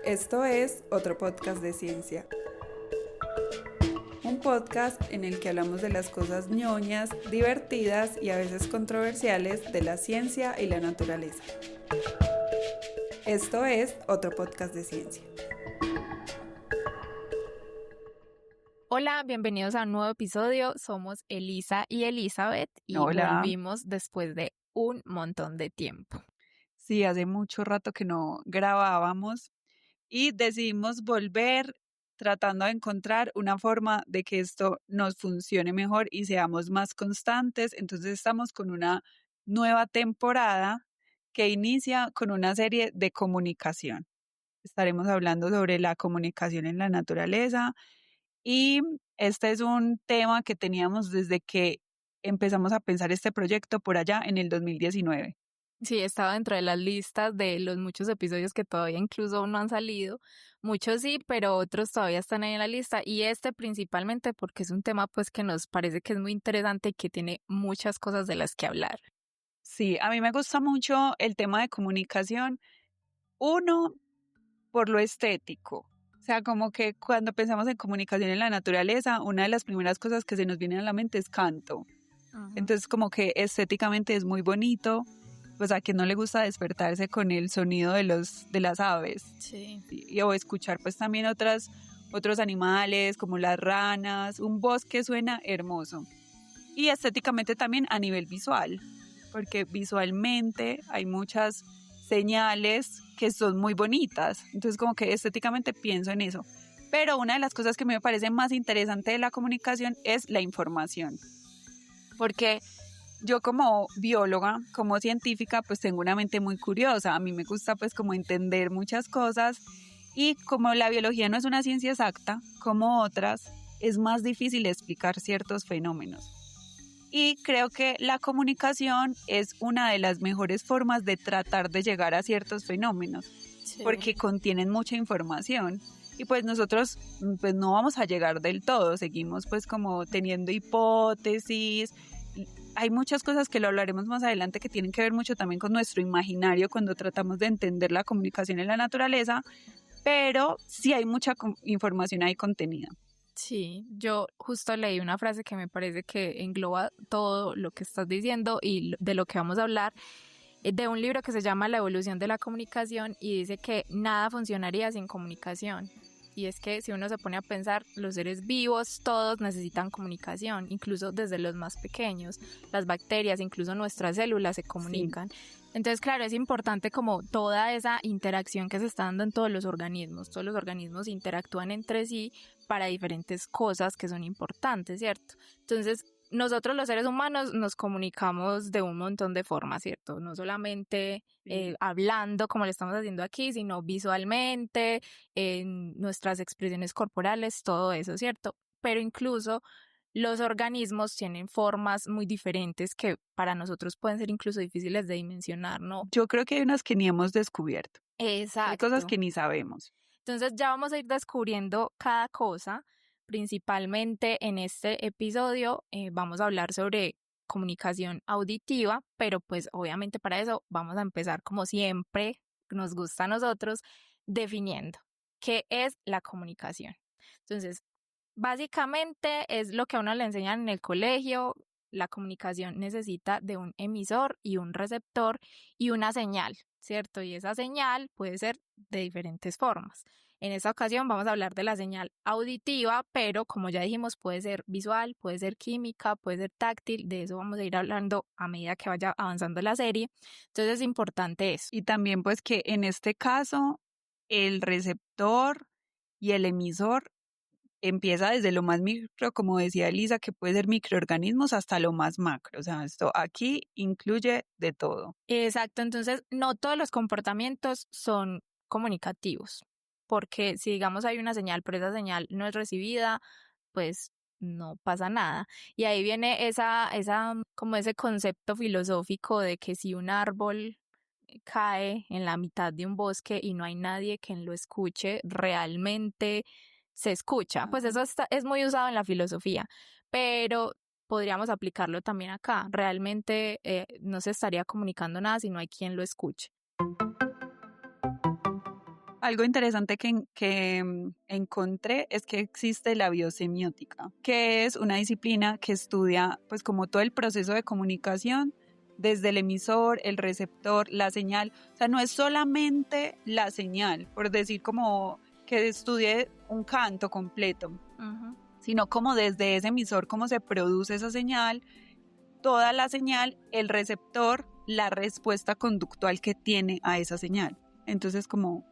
Esto es otro podcast de ciencia. Un podcast en el que hablamos de las cosas ñoñas, divertidas y a veces controversiales de la ciencia y la naturaleza. Esto es otro podcast de ciencia. Hola, bienvenidos a un nuevo episodio. Somos Elisa y Elizabeth y Hola. volvimos después de un montón de tiempo. Sí, hace mucho rato que no grabábamos y decidimos volver tratando de encontrar una forma de que esto nos funcione mejor y seamos más constantes. Entonces estamos con una nueva temporada que inicia con una serie de comunicación. Estaremos hablando sobre la comunicación en la naturaleza y este es un tema que teníamos desde que empezamos a pensar este proyecto por allá en el 2019. Sí, estaba dentro de las listas de los muchos episodios que todavía incluso no han salido. Muchos sí, pero otros todavía están ahí en la lista. Y este principalmente porque es un tema pues que nos parece que es muy interesante y que tiene muchas cosas de las que hablar. Sí, a mí me gusta mucho el tema de comunicación. Uno, por lo estético. O sea, como que cuando pensamos en comunicación en la naturaleza, una de las primeras cosas que se nos viene a la mente es canto. Entonces, como que estéticamente es muy bonito. Pues a quien no le gusta despertarse con el sonido de las aves. Sí. O escuchar pues también otros animales como las ranas. Un bosque suena hermoso. Y estéticamente también a nivel visual, porque visualmente hay muchas señales que son muy bonitas. Entonces como que estéticamente pienso en eso. Pero una de las cosas que me parece más interesante de la comunicación es la información. Porque yo como bióloga, como científica, pues tengo una mente muy curiosa. A mí me gusta pues como entender muchas cosas y como la biología no es una ciencia exacta, como otras, es más difícil explicar ciertos fenómenos. Y creo que la comunicación es una de las mejores formas de tratar de llegar a ciertos fenómenos, Sí. porque contienen mucha información. Y pues nosotros pues no vamos a llegar del todo, seguimos pues como teniendo hipótesis. Hay muchas cosas que lo hablaremos más adelante que tienen que ver mucho también con nuestro imaginario cuando tratamos de entender la comunicación en la naturaleza, pero sí hay mucha información ahí contenida. Sí, yo justo leí una frase que me parece que engloba todo lo que estás diciendo y de lo que vamos a hablar, de un libro que se llama La evolución de la comunicación y dice que nada funcionaría sin comunicación. Y es que si uno se pone a pensar, los seres vivos todos necesitan comunicación, incluso desde los más pequeños. Las bacterias, incluso nuestras células se comunican. Sí. Entonces, claro, es importante como toda esa interacción que se está dando en todos los organismos. Todos los organismos interactúan entre sí para diferentes cosas que son importantes, ¿cierto? Entonces, nosotros los seres humanos nos comunicamos de un montón de formas, ¿cierto? No solamente hablando como lo estamos haciendo aquí, sino visualmente, en nuestras expresiones corporales, todo eso, ¿cierto? Pero incluso los organismos tienen formas muy diferentes que para nosotros pueden ser incluso difíciles de dimensionar, ¿no? Yo creo que hay unas que ni hemos descubierto. Exacto. Hay cosas que ni sabemos. Entonces ya vamos a ir descubriendo cada cosa. Principalmente en este episodio vamos a hablar sobre comunicación auditiva, pero pues obviamente para eso vamos a empezar como siempre nos gusta a nosotros definiendo qué es la comunicación. Entonces, básicamente es lo que a uno le enseñan en el colegio. La comunicación necesita de un emisor y un receptor y una señal, ¿cierto? Y esa señal puede ser de diferentes formas. En esta ocasión vamos a hablar de la señal auditiva, pero como ya dijimos, puede ser visual, puede ser química, puede ser táctil. De eso vamos a ir hablando a medida que vaya avanzando la serie. Entonces es importante eso. Y también pues que en este caso el receptor y el emisor empieza desde lo más micro, como decía Elisa, que puede ser microorganismos hasta lo más macro. O sea, esto aquí incluye de todo. Exacto, entonces no todos los comportamientos son comunicativos, porque si digamos hay una señal, pero esa señal no es recibida, pues no pasa nada. Y ahí viene como ese concepto filosófico de que si un árbol cae en la mitad de un bosque y no hay nadie que lo escuche, realmente se escucha. Pues eso es muy usado en la filosofía, pero podríamos aplicarlo también acá. Realmente no se estaría comunicando nada si no hay quien lo escuche. algo interesante que encontré es que existe la biosemiótica, que es una disciplina que estudia pues como todo el proceso de comunicación desde el emisor, el receptor, la señal. O sea, no es solamente la señal, por decir como que estudie un canto completo, sino como desde ese emisor, cómo se produce esa señal, toda la señal, el receptor, la respuesta conductual que tiene a esa señal. Entonces, como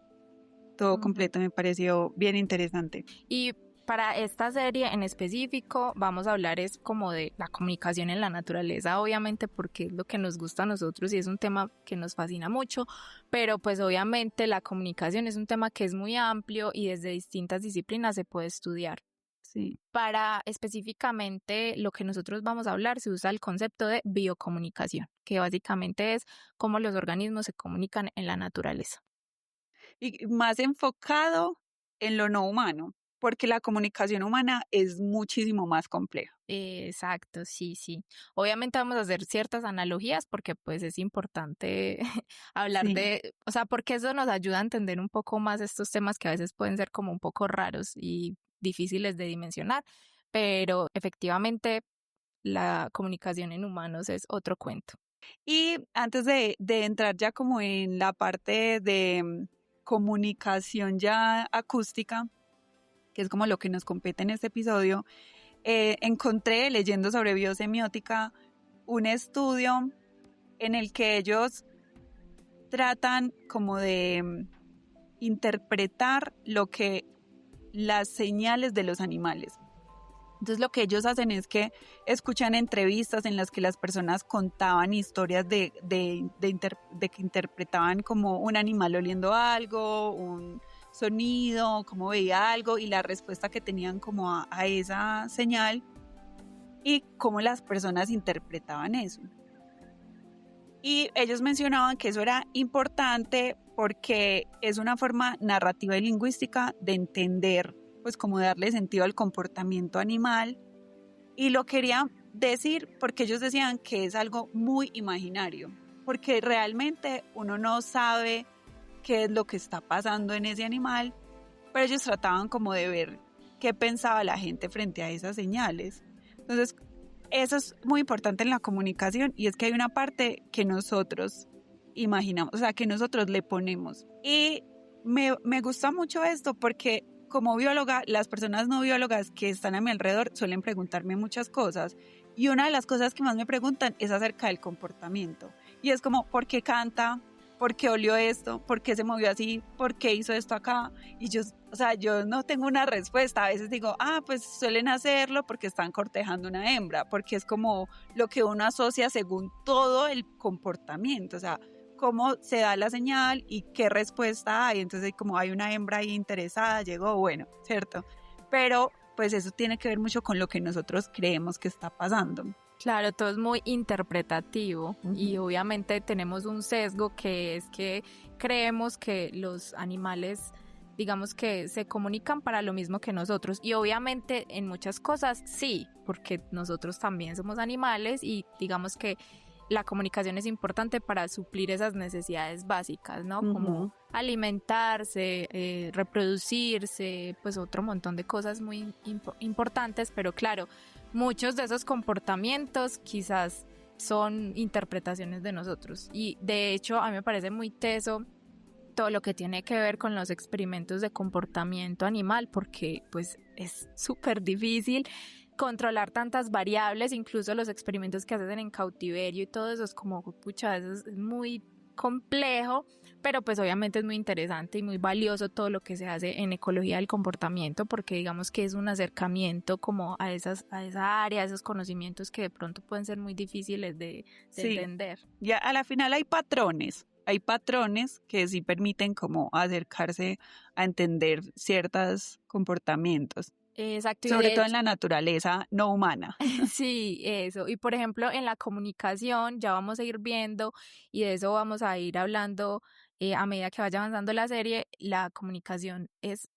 todo completo me pareció bien interesante. Y para esta serie en específico vamos a hablar es como de la comunicación en la naturaleza, obviamente porque es lo que nos gusta a nosotros y es un tema que nos fascina mucho, pero pues obviamente la comunicación es un tema que es muy amplio y desde distintas disciplinas se puede estudiar. Sí. Para específicamente lo que nosotros vamos a hablar se usa el concepto de biocomunicación, que básicamente es cómo los organismos se comunican en la naturaleza. Y más enfocado en lo no humano, porque la comunicación humana es muchísimo más compleja. Exacto, sí, sí. Obviamente vamos a hacer ciertas analogías porque pues es importante hablar Sí. o sea, porque eso nos ayuda a entender un poco más estos temas que a veces pueden ser como un poco raros y difíciles de dimensionar, pero efectivamente la comunicación en humanos es otro cuento. Y antes de entrar ya como en la parte de comunicación ya acústica, que es como lo que nos compete en este episodio, encontré leyendo sobre biosemiótica un estudio en el que ellos tratan como de interpretar lo que las señales de los animales. Entonces lo que ellos hacen es que escuchan entrevistas en las que las personas contaban historias de que interpretaban como un animal oliendo algo, un sonido, cómo veía algo y la respuesta que tenían como a esa señal y cómo las personas interpretaban eso. Y ellos mencionaban que eso era importante porque es una forma narrativa y lingüística de entender, pues como darle sentido al comportamiento animal. Y lo querían decir porque ellos decían que es algo muy imaginario, porque realmente uno no sabe qué es lo que está pasando en ese animal, pero ellos trataban como de ver qué pensaba la gente frente a esas señales. Entonces, eso es muy importante en la comunicación y es que hay una parte que nosotros imaginamos, o sea, que nosotros le ponemos. Y me gusta mucho esto porque como bióloga, las personas no biólogas que están a mi alrededor suelen preguntarme muchas cosas y una de las cosas que más me preguntan es acerca del comportamiento y es como, ¿por qué canta? ¿Por qué olió esto? ¿Por qué se movió así? ¿Por qué hizo esto acá? Y yo, o sea, yo no tengo una respuesta. A veces digo, pues suelen hacerlo porque están cortejando una hembra, porque es como lo que uno asocia según todo el comportamiento, o sea, cómo se da la señal y qué respuesta hay. Entonces, como hay una hembra ahí interesada, llegó, bueno, ¿cierto? Pero pues eso tiene que ver mucho con lo que nosotros creemos que está pasando. Claro, todo es muy interpretativo y obviamente tenemos un sesgo que es que creemos que los animales, digamos que se comunican para lo mismo que nosotros y obviamente en muchas cosas sí, porque nosotros también somos animales y digamos que la comunicación es importante para suplir esas necesidades básicas, ¿no? Como alimentarse, reproducirse, pues otro montón de cosas muy importantes, pero claro, muchos de esos comportamientos quizás son interpretaciones de nosotros y de hecho a mí me parece muy teso todo lo que tiene que ver con los experimentos de comportamiento animal porque pues es súper difícil controlar tantas variables, incluso los experimentos que hacen en cautiverio y todo eso es como, pucha, eso es muy complejo, pero pues obviamente es muy interesante y muy valioso todo lo que se hace en ecología del comportamiento porque digamos que es un acercamiento como a esa área, a esos conocimientos que de pronto pueden ser muy difíciles de entender. Ya a la final hay patrones que sí permiten como acercarse a entender ciertos comportamientos. Exacto. Sobre todo en la naturaleza no humana. Sí, eso. Y por ejemplo, en la comunicación ya vamos a ir viendo y de eso vamos a ir hablando a medida que vaya avanzando la serie. La comunicación es,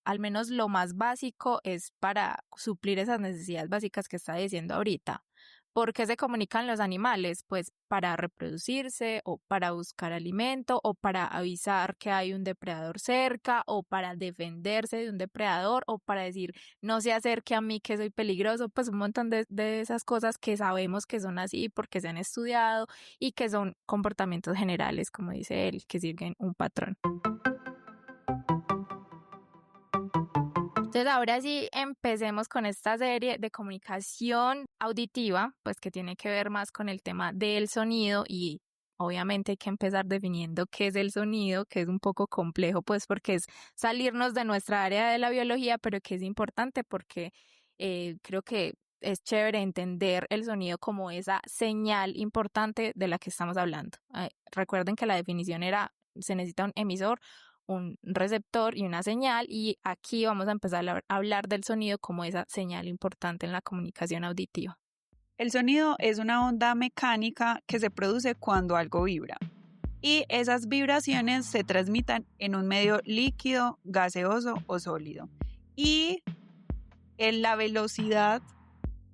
al menos lo más básico, es para suplir esas necesidades básicas que está diciendo ahorita. ¿Por qué se comunican los animales? Pues para reproducirse o para buscar alimento o para avisar que hay un depredador cerca o para defenderse de un depredador o para decir no se acerque a mí que soy peligroso, pues un montón de esas cosas que sabemos que son así porque se han estudiado y que son comportamientos generales, como dice él, que siguen un patrón. Entonces ahora sí empecemos con esta serie de comunicación auditiva, pues que tiene que ver más con el tema del sonido y obviamente hay que empezar definiendo qué es el sonido, que es un poco complejo pues porque es salirnos de nuestra área de la biología, pero que es importante porque creo que es chévere entender el sonido como esa señal importante de la que estamos hablando. Recuerden que la definición era, se necesita un emisor, un receptor y una señal y aquí vamos a empezar a hablar del sonido como esa señal importante en la comunicación auditiva. El sonido es una onda mecánica que se produce cuando algo vibra y esas vibraciones se transmiten en un medio líquido, gaseoso o sólido y en la velocidad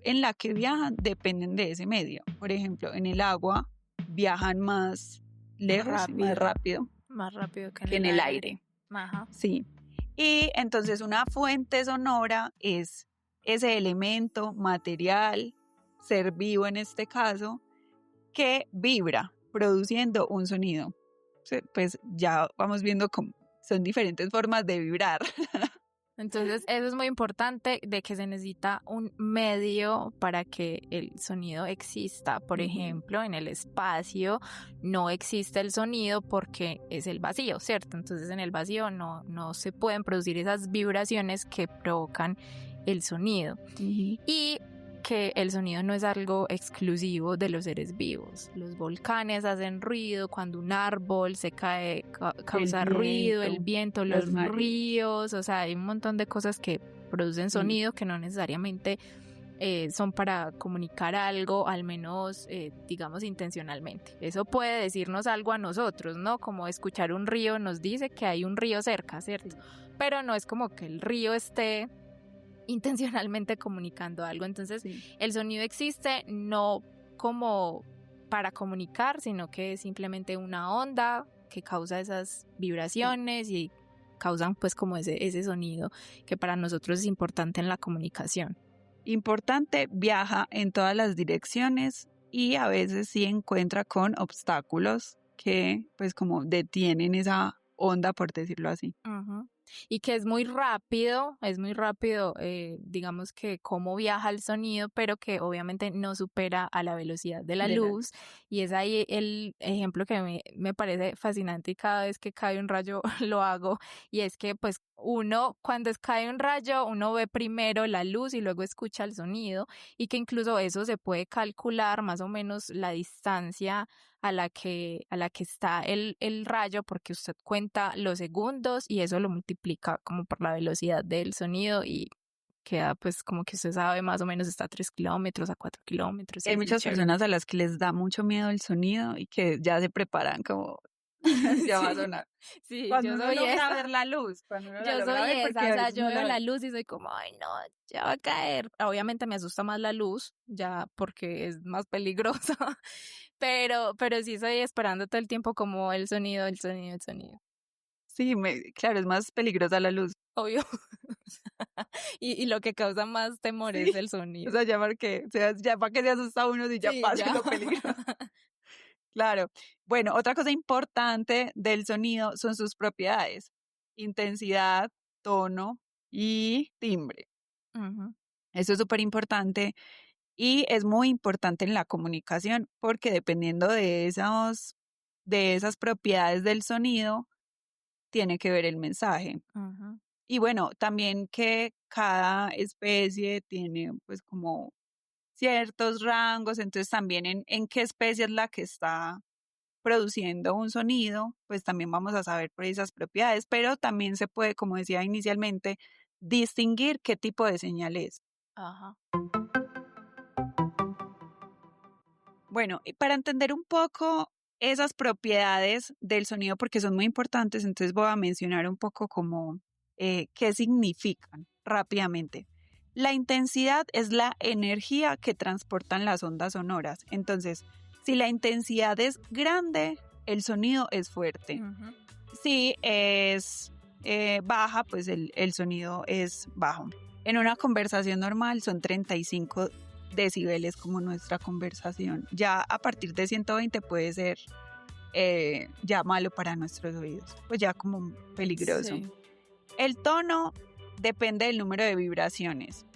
en la que viajan dependen de ese medio. Por ejemplo, en el agua viajan más lejos, más rápido que en el aire. Ajá. Sí. Y entonces una fuente sonora es ese elemento material, ser vivo en este caso, que vibra produciendo un sonido. Pues ya vamos viendo cómo son diferentes formas de vibrar. Entonces eso es muy importante de que se necesita un medio para que el sonido exista. Por ejemplo, en el espacio no existe el sonido porque es el vacío, ¿cierto? Entonces en el vacío no se pueden producir esas vibraciones que provocan el sonido. Y que el sonido no es algo exclusivo de los seres vivos. Los volcanes hacen ruido, cuando un árbol se cae causa ruido, el viento, los ríos, o sea, hay un montón de cosas que producen sonido que no necesariamente son para comunicar algo, al menos digamos intencionalmente. Eso puede decirnos algo a nosotros, ¿no? Como escuchar un río nos dice que hay un río cerca, ¿cierto? Pero no es como que el río esté intencionalmente comunicando algo. Entonces el sonido existe no como para comunicar, sino que es simplemente una onda que causa esas vibraciones y causan pues como ese sonido que para nosotros es importante en la comunicación. Importante, viaja en todas las direcciones y a veces sí encuentra con obstáculos que pues como detienen esa onda, por decirlo así. Uh-huh. Y que es muy rápido, digamos que cómo viaja el sonido, pero que obviamente no supera a la velocidad de la luz. Y es ahí el ejemplo que me parece fascinante y cada vez que cae un rayo lo hago. Y es que pues uno, cuando cae un rayo, uno ve primero la luz y luego escucha el sonido y que incluso eso se puede calcular más o menos la distancia a la que está el rayo porque usted cuenta los segundos y eso lo multiplica como por la velocidad del sonido y queda pues como que usted sabe más o menos está a 3 kilómetros, a 4 kilómetros. Hay muchas personas a las que les da mucho miedo el sonido y que ya se preparan como ya va a sonar. Sí, cuando yo uno soy logra esa. ver la luz. Yo soy esa, o sea, yo veo la luz y soy como, ay no, ya va a caer. Obviamente me asusta más la luz, ya porque es más peligrosa, pero sí estoy esperando todo el tiempo como el sonido. Sí, claro, es más peligrosa la luz. Obvio. y lo que causa más temor es el sonido. O sea, ya para que se asusta uno si ya pasa lo peligroso. Claro. Bueno, otra cosa importante del sonido son sus propiedades. Intensidad, tono y timbre. Uh-huh. Eso es súper importante y es muy importante en la comunicación porque dependiendo de esas propiedades del sonido, tiene que ver el mensaje. Uh-huh. Y bueno, también que cada especie tiene pues como ciertos rangos, entonces también en qué especie es la que está produciendo un sonido, pues también vamos a saber por esas propiedades, pero también se puede, como decía inicialmente, distinguir qué tipo de señal es. Ajá. Bueno, y para entender un poco esas propiedades del sonido, porque son muy importantes, entonces voy a mencionar un poco como qué significan rápidamente. La intensidad es la energía que transportan las ondas sonoras. Entonces, si la intensidad es grande, el sonido es fuerte. Si es baja, pues el sonido es bajo. En una conversación normal son 35 decibeles como nuestra conversación. Ya a partir de 120 puede ser ya malo para nuestros oídos, pues ya como peligroso. Sí. El tono depende del número de vibraciones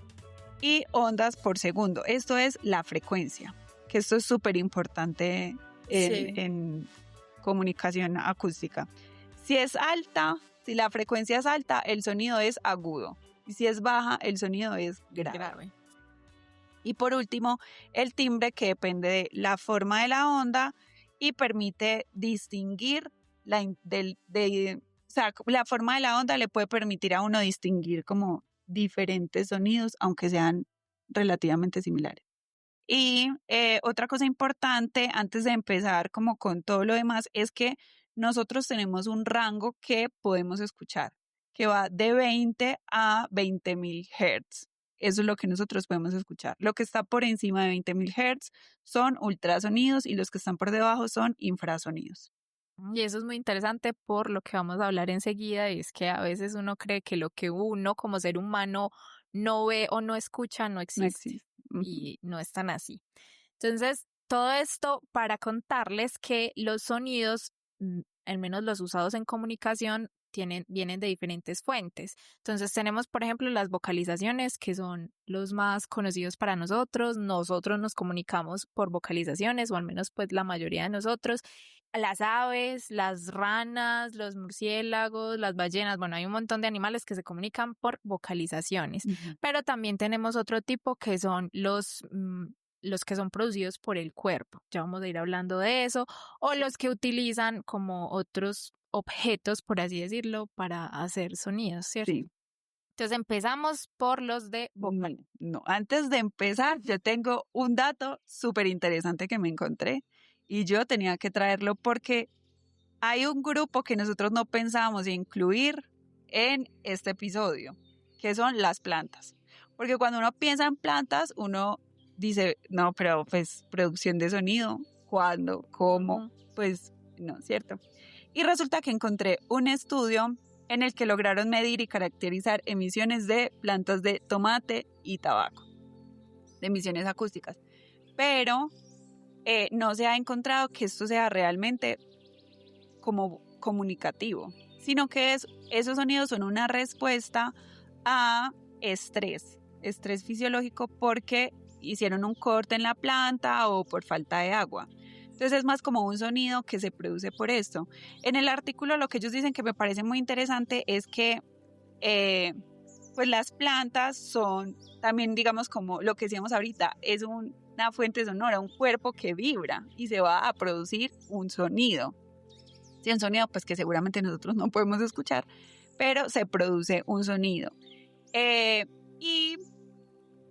y ondas por segundo. Esto es la frecuencia, que esto es súper importante en comunicación acústica. Si es alta, si la frecuencia es alta, el sonido es agudo. Y si es baja, el sonido es grave. Y por último, el timbre, que depende de la forma de la onda y permite distinguir la forma de la onda le puede permitir a uno distinguir como diferentes sonidos, aunque sean relativamente similares. Y otra cosa importante antes de empezar como con todo lo demás es que nosotros tenemos un rango que podemos escuchar, que va de 20 a 20.000 Hz. Eso es lo que nosotros podemos escuchar. Lo que está por encima de 20.000 Hz son ultrasonidos y los que están por debajo son infrasonidos. Y eso es muy interesante por lo que vamos a hablar enseguida, y es que a veces uno cree que lo que uno como ser humano no ve o no escucha no existe. No existe. Y no es tan así. Entonces, todo esto para contarles que los sonidos, al menos los usados en comunicación, vienen de diferentes fuentes. Entonces tenemos, por ejemplo, las vocalizaciones, que son los más conocidos para nosotros. Nosotros nos comunicamos por vocalizaciones, o al menos pues la mayoría de nosotros. Las aves, las ranas, los murciélagos, las ballenas, bueno, hay un montón de animales que se comunican por vocalizaciones. Pero también tenemos otro tipo, que son los que son producidos por el cuerpo. Ya vamos a ir hablando de eso. O los que utilizan como otros objetos, por así decirlo, para hacer sonidos, ¿cierto? Sí. Entonces empezamos por los de vocal. No, antes de empezar, yo tengo un dato súper interesante que me encontré y yo tenía que traerlo porque hay un grupo que nosotros no pensábamos incluir en este episodio, que son las plantas. Porque cuando uno piensa en plantas, uno dice, no, pero pues producción de sonido, ¿cuándo? ¿Cómo? Pues no, ¿cierto? Y resulta que encontré un estudio en el que lograron medir y caracterizar emisiones de plantas de tomate y tabaco, de emisiones acústicas. Pero no se ha encontrado que esto sea realmente como comunicativo, sino que esos sonidos son una respuesta a estrés fisiológico, porque hicieron un corte en la planta o por falta de agua. Entonces es más como un sonido que se produce por esto. En el artículo lo que ellos dicen, que me parece muy interesante, es que pues las plantas son también, digamos, como lo que decíamos ahorita, es una fuente sonora, un cuerpo que vibra y se va a producir un sonido. Sí, un sonido pues que seguramente nosotros no podemos escuchar, pero se produce un sonido. Y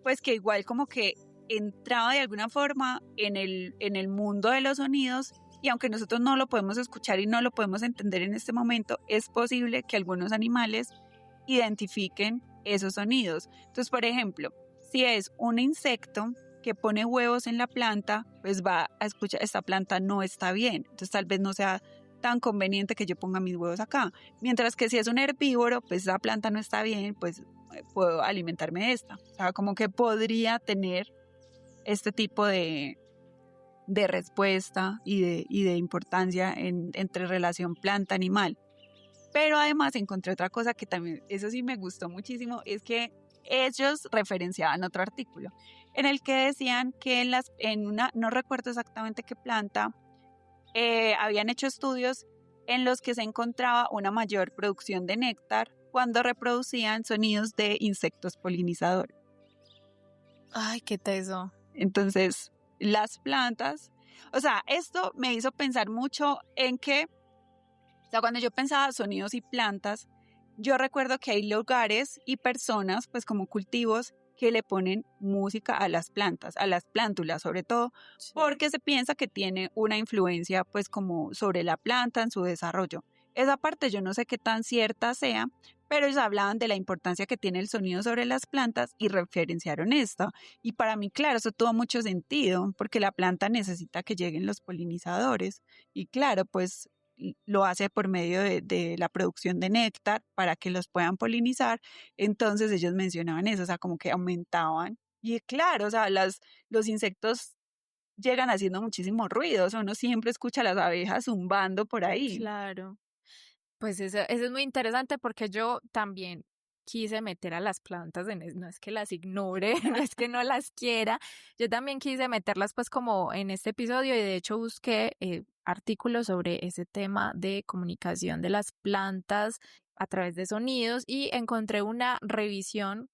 pues que igual como que entraba de alguna forma en el mundo de los sonidos, y aunque nosotros no lo podemos escuchar y no lo podemos entender en este momento, es posible que algunos animales identifiquen esos sonidos. Entonces, por ejemplo, si es un insecto que pone huevos en la planta, pues va a escuchar, esta planta no está bien, entonces tal vez no sea tan conveniente que yo ponga mis huevos acá. Mientras que si es un herbívoro, pues esa planta no está bien, pues puedo alimentarme de esta. O sea, como que podría tener este tipo de respuesta y de importancia entre relación planta-animal. Pero además encontré otra cosa que también, eso sí me gustó muchísimo, es que ellos referenciaban otro artículo en el que decían que no recuerdo exactamente qué planta, habían hecho estudios en los que se encontraba una mayor producción de néctar cuando reproducían sonidos de insectos polinizadores. Ay, qué teso. Entonces, las plantas, o sea, esto me hizo pensar mucho en que, o sea, cuando yo pensaba sonidos y plantas, yo recuerdo que hay lugares y personas, pues como cultivos, que le ponen música a las plantas, a las plántulas sobre todo, sí, porque se piensa que tiene una influencia pues como sobre la planta en su desarrollo. Esa parte yo no sé qué tan cierta sea, pero ellos hablaban de la importancia que tiene el sonido sobre las plantas y referenciaron esto. Y para mí, claro, eso tuvo mucho sentido, porque la planta necesita que lleguen los polinizadores. Y claro, pues lo hace por medio de la producción de néctar para que los puedan polinizar. Entonces ellos mencionaban eso, o sea, como que aumentaban. Y claro, o sea, los insectos llegan haciendo muchísimo ruido, o sea, uno siempre escucha a las abejas zumbando por ahí. Claro. Pues eso es muy interesante porque yo también quise meter a las plantas no es que las ignore, no es que no las quiera, yo también quise meterlas pues como en este episodio y de hecho busqué artículos sobre ese tema de comunicación de las plantas a través de sonidos y encontré una revisión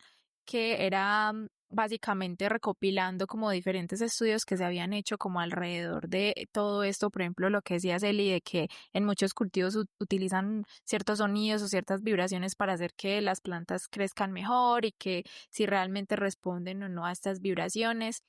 que era básicamente recopilando como diferentes estudios que se habían hecho como alrededor de todo esto, por ejemplo, lo que decía Celi de que en muchos cultivos utilizan ciertos sonidos o ciertas vibraciones para hacer que las plantas crezcan mejor y que si realmente responden o no a estas vibraciones.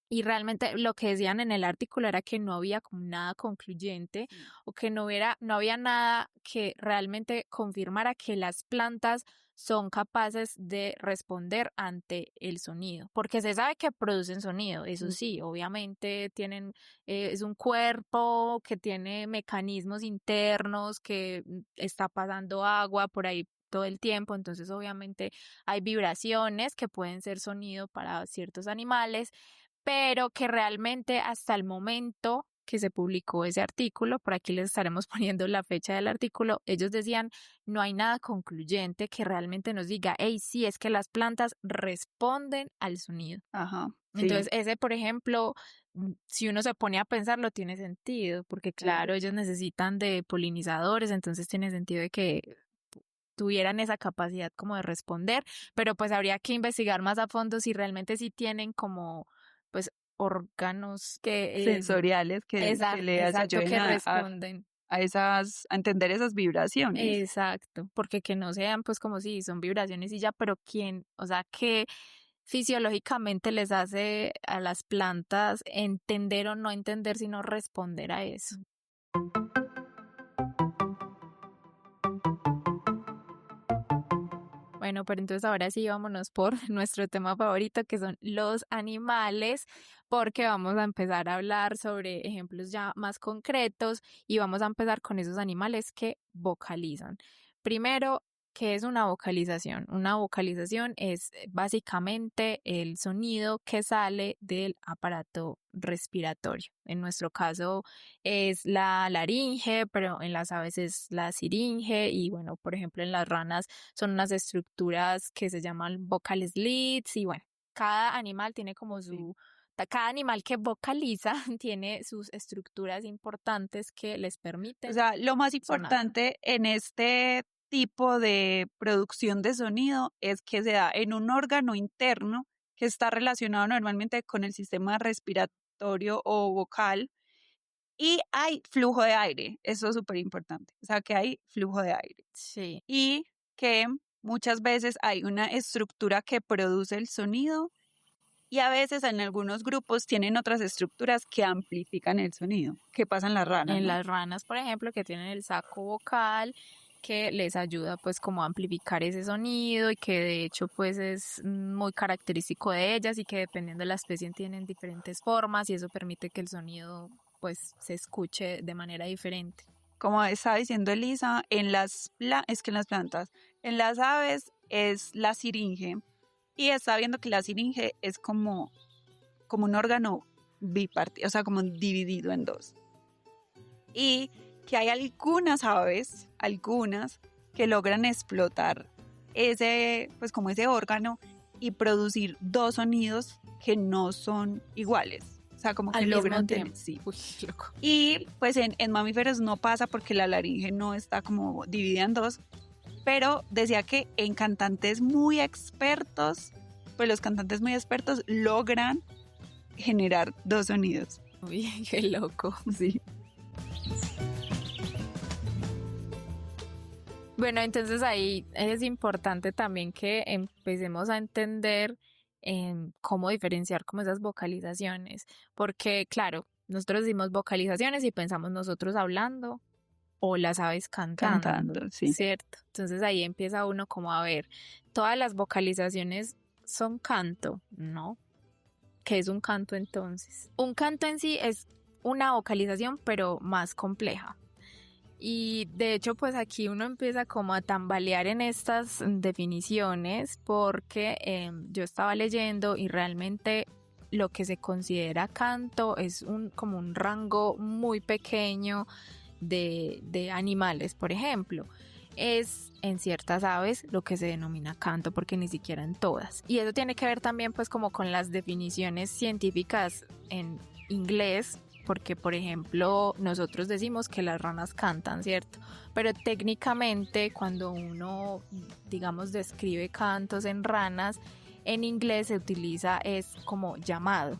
Y realmente lo que decían en el artículo era que no había como nada concluyente o que no había nada que realmente confirmara que las plantas son capaces de responder ante el sonido, porque se sabe que producen sonido, eso sí, obviamente tienen, es un cuerpo que tiene mecanismos internos, que está pasando agua por ahí todo el tiempo, entonces obviamente hay vibraciones que pueden ser sonido para ciertos animales, pero que realmente hasta el momento que se publicó ese artículo, por aquí les estaremos poniendo la fecha del artículo, ellos decían, no hay nada concluyente que realmente nos diga, hey, sí, es que las plantas responden al sonido. Ajá. Sí. Entonces, ese, por ejemplo, si uno se pone a pensarlo, tiene sentido, porque claro, ellos necesitan de polinizadores, entonces tiene sentido de que tuvieran esa capacidad como de responder, pero pues habría que investigar más a fondo si realmente sí tienen como pues órganos que sensoriales que les exacto, ayuden que responden. a entender esas vibraciones. Exacto, porque que no sean pues como si son vibraciones y ya, pero quién, o sea, que fisiológicamente les hace a las plantas entender o no entender, sino responder a eso. Bueno, pero entonces ahora sí vámonos por nuestro tema favorito, que son los animales, porque vamos a empezar a hablar sobre ejemplos ya más concretos y vamos a empezar con esos animales que vocalizan. Primero, ¿qué es una vocalización? Una vocalización es básicamente el sonido que sale del aparato respiratorio. En nuestro caso es la laringe, pero en las aves es la siringe y bueno, por ejemplo en las ranas son unas estructuras que se llaman vocal slits y bueno, cada animal tiene como cada animal que vocaliza tiene sus estructuras importantes que les permiten. O sea, lo más sonar. importante en este tipo de producción de sonido es que se da en un órgano interno que está relacionado normalmente con el sistema respiratorio o vocal y hay flujo de aire, eso es súper importante, o sea que hay flujo de aire. Sí. Y que muchas veces hay una estructura que produce el sonido y a veces en algunos grupos tienen otras estructuras que amplifican el sonido. ¿Qué pasa en las ranas? En ¿no? las ranas, por ejemplo, que tienen el saco vocal que les ayuda pues como a amplificar ese sonido y que de hecho pues es muy característico de ellas y que dependiendo de la especie tienen diferentes formas y eso permite que el sonido pues se escuche de manera diferente. Como estaba diciendo Elisa, en las plantas, en las aves es la siringe y está viendo que la siringe es como un órgano bipartito, o sea, como dividido en dos. Y que hay algunas aves, que logran explotar pues como ese órgano y producir dos sonidos que no son iguales. O sea, como que Al logran mismo tener, tiempo. sí. Uy, loco. Y pues en mamíferos no pasa porque la laringe no está como dividida en dos, pero decía que en cantantes muy expertos, pues los cantantes muy expertos logran generar dos sonidos. Uy, qué loco. Sí. Bueno, entonces ahí es importante también que empecemos a entender cómo diferenciar como esas vocalizaciones, porque claro, nosotros decimos vocalizaciones y pensamos nosotros hablando, o las aves Cantando, sí. ¿cierto? Entonces ahí empieza uno como a ver, todas las vocalizaciones son canto, ¿no? ¿Qué es un canto entonces? Un canto en sí es una vocalización pero más compleja. Y de hecho pues aquí uno empieza como a tambalear en estas definiciones porque yo estaba leyendo y realmente lo que se considera canto es como un rango muy pequeño de animales, por ejemplo. Es en ciertas aves lo que se denomina canto, porque ni siquiera en todas. Y eso tiene que ver también pues como con las definiciones científicas en inglés, porque por ejemplo nosotros decimos que las ranas cantan, ¿cierto? Pero técnicamente cuando uno, digamos, describe cantos en ranas, en inglés se utiliza es como llamado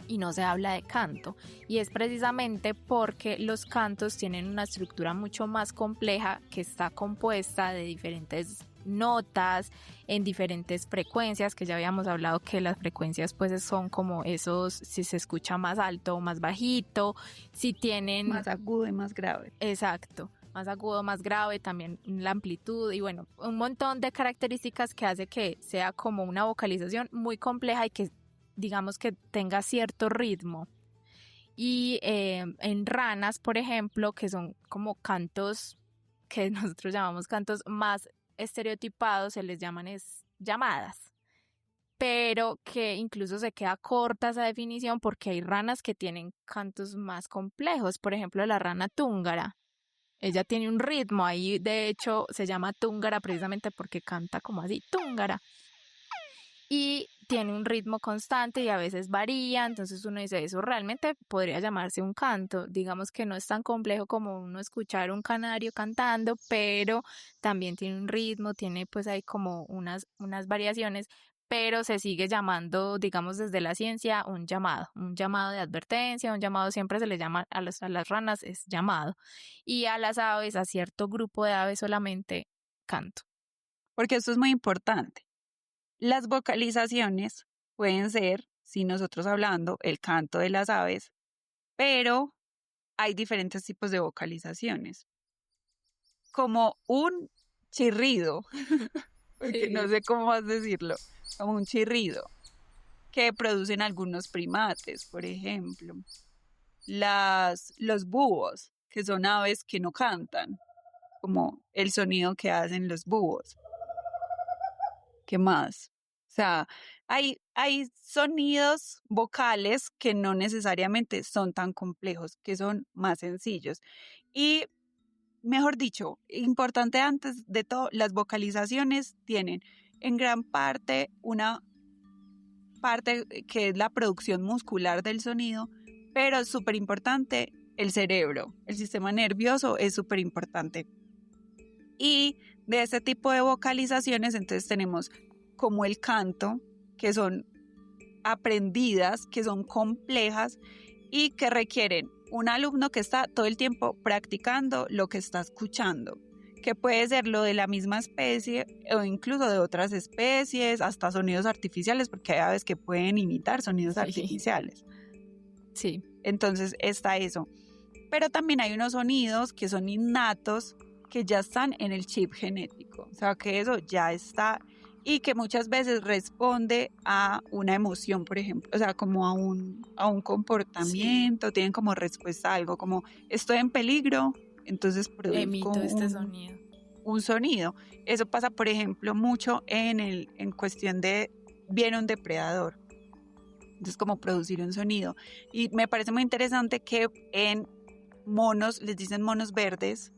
y no se habla de canto, y es precisamente porque los cantos tienen una estructura mucho más compleja que está compuesta de diferentes notas en diferentes frecuencias, que ya habíamos hablado que las frecuencias pues son como esos, si se escucha más alto o más bajito, si tienen más agudo y más grave. Exacto, más agudo, más grave, también la amplitud y bueno, un montón de características que hace que sea como una vocalización muy compleja y que digamos que tenga cierto ritmo. Y en ranas, por ejemplo, que son como cantos que nosotros llamamos cantos más estereotipados, se les llaman llamadas, pero que incluso se queda corta esa definición porque hay ranas que tienen cantos más complejos. Por ejemplo, la rana túngara, ella tiene un ritmo, ahí de hecho se llama túngara precisamente porque canta como así, túngara, y tiene un ritmo constante y a veces varía, entonces uno dice, eso realmente podría llamarse un canto. Digamos que no es tan complejo como uno escuchar un canario cantando, pero también tiene un ritmo, tiene pues ahí como unas variaciones, pero se sigue llamando, digamos desde la ciencia, un llamado de advertencia, un llamado, siempre se le llama a las ranas, es llamado, y a las aves, a cierto grupo de aves solamente, canto. Porque esto es muy importante. Las vocalizaciones pueden ser, si nosotros hablando, el canto de las aves, pero hay diferentes tipos de vocalizaciones, como un chirrido, porque no sé cómo más decirlo, como un chirrido que producen algunos primates, por ejemplo. Los búhos, que son aves que no cantan, como el sonido que hacen los búhos. ¿Qué más? O sea, hay sonidos vocales que no necesariamente son tan complejos, que son más sencillos. Y, mejor dicho, importante antes de todo, las vocalizaciones tienen en gran parte una parte que es la producción muscular del sonido, pero es súper importante el cerebro, el sistema nervioso es súper importante. Y de este tipo de vocalizaciones, entonces tenemos como el canto, que son aprendidas, que son complejas y que requieren un alumno que está todo el tiempo practicando lo que está escuchando, que puede ser lo de la misma especie o incluso de otras especies, hasta sonidos artificiales, porque hay aves que pueden imitar sonidos artificiales. Sí. Entonces está eso. Pero también hay unos sonidos que son innatos, que ya están en el chip genético, o sea que eso ya está y que muchas veces responde a una emoción, por ejemplo, o sea, como a un comportamiento, tienen como respuesta a algo, como estoy en peligro, entonces emito este sonido. Un sonido. Eso pasa, por ejemplo, mucho en cuestión de viene un depredador. Entonces, como producir un sonido. Y me parece muy interesante que en monos, les dicen monos verdes,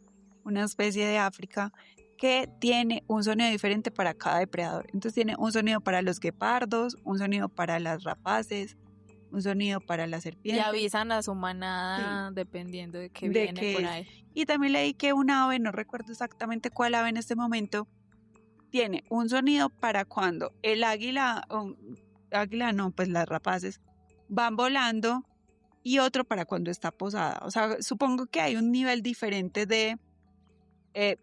una especie de África, que tiene un sonido diferente para cada depredador. Entonces tiene un sonido para los guepardos, un sonido para las rapaces, un sonido para la serpiente. Y avisan a su manada, sí, dependiendo de qué viene por ahí. Y también leí que una ave, no recuerdo exactamente cuál ave en este momento, tiene un sonido para cuando el águila no, pues las rapaces van volando, y otro para cuando está posada. O sea, supongo que hay un nivel diferente de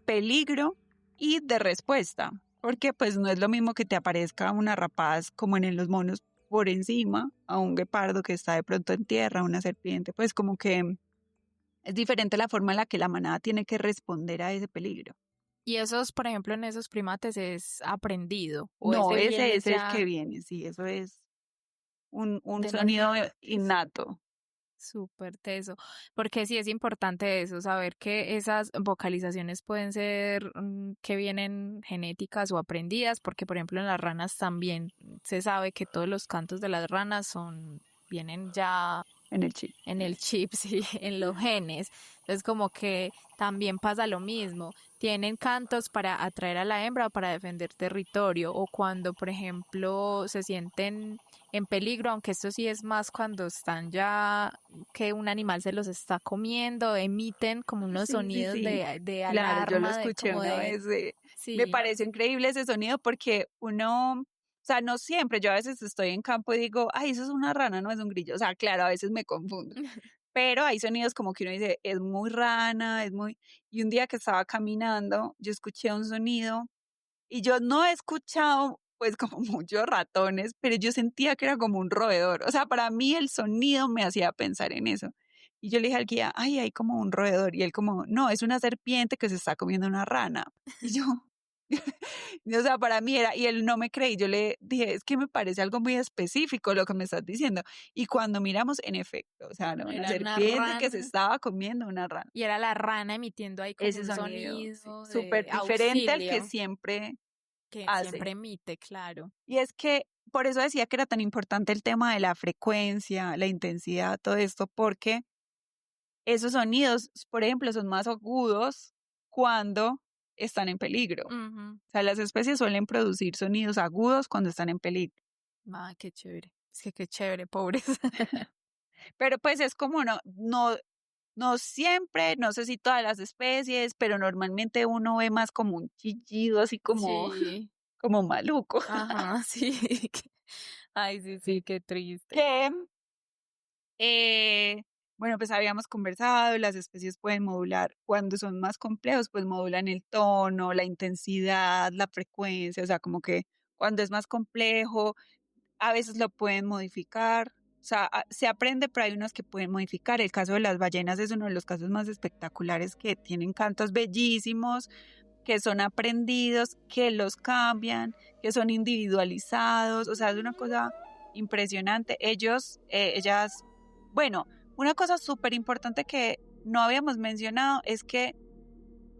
peligro y de respuesta, porque pues no es lo mismo que te aparezca una rapaz como en los monos por encima, a un guepardo que está de pronto en tierra, una serpiente, pues como que Es diferente la forma en la que la manada tiene que responder a ese peligro. Y esos, por ejemplo, en esos primates es aprendido o No, ese ese viene es el ya que viene, sí, eso es un de sonido nacimiento. innato. Súper teso, porque sí es importante eso, saber que esas vocalizaciones pueden ser que vienen genéticas o aprendidas, porque por ejemplo en las ranas también se sabe que todos los cantos de las ranas vienen ya En el chip. en el chip, sí, en los genes. Entonces como que también pasa lo mismo. Tienen cantos para atraer a la hembra o para defender territorio o cuando, por ejemplo, se sienten en peligro, aunque esto sí es más cuando están ya que un animal se los está comiendo, emiten como unos Sí, sí, sonidos sí. de Claro, yo lo alarma, de escuché como una de, vez. Me sí, pareció increíble ese sonido porque uno, o sea, no siempre, yo a veces estoy en campo y digo, ay, eso es una rana, no es un grillo. O sea, claro, a veces me confundo. Pero hay sonidos como que uno dice, es muy rana, es muy... Y un día que estaba caminando, yo escuché un sonido y yo no he escuchado, pues, como muchos ratones, pero yo sentía que era como un roedor. O sea, para mí el sonido me hacía pensar en eso. Y yo le dije al guía, ay, hay como un roedor. Y él como, no, es una serpiente que se está comiendo una rana. Y yo, o sea, para mí era, y él no me creí, yo le dije, es que me parece algo muy específico lo que me estás diciendo. Y cuando miramos, en efecto, o sea, era una era una serpiente que se rana estaba comiendo una rana. y era la rana emitiendo ahí como Ese un sonido, sí, sonido súper de diferente al que auxilio siempre que hace. siempre emite, claro. Y es que por eso decía que era tan importante el tema de la frecuencia, la intensidad, todo esto, porque esos sonidos, por ejemplo, son más agudos cuando están en peligro. Ujú. O sea, las especies suelen producir sonidos agudos cuando están en peligro. Ay, qué chévere. Es que qué chévere, pobres. Pero pues es como no siempre, no sé si todas las especies, pero normalmente uno ve más como un chillido, así como, Sí. como maluco. Ajá, sí. Ay, sí, sí, qué triste. Que bueno, pues habíamos conversado, las especies pueden modular, cuando son más complejos, pues modulan el tono, la intensidad, la frecuencia, o sea, como que cuando es más complejo, a veces lo pueden modificar, o sea, se aprende, pero hay unos que pueden modificar. El caso de las ballenas es uno de los casos más espectaculares, que tienen cantos bellísimos, que son aprendidos, que los cambian, que son individualizados, o sea, es una cosa impresionante. Ellas, bueno, una cosa súper importante que no habíamos mencionado es que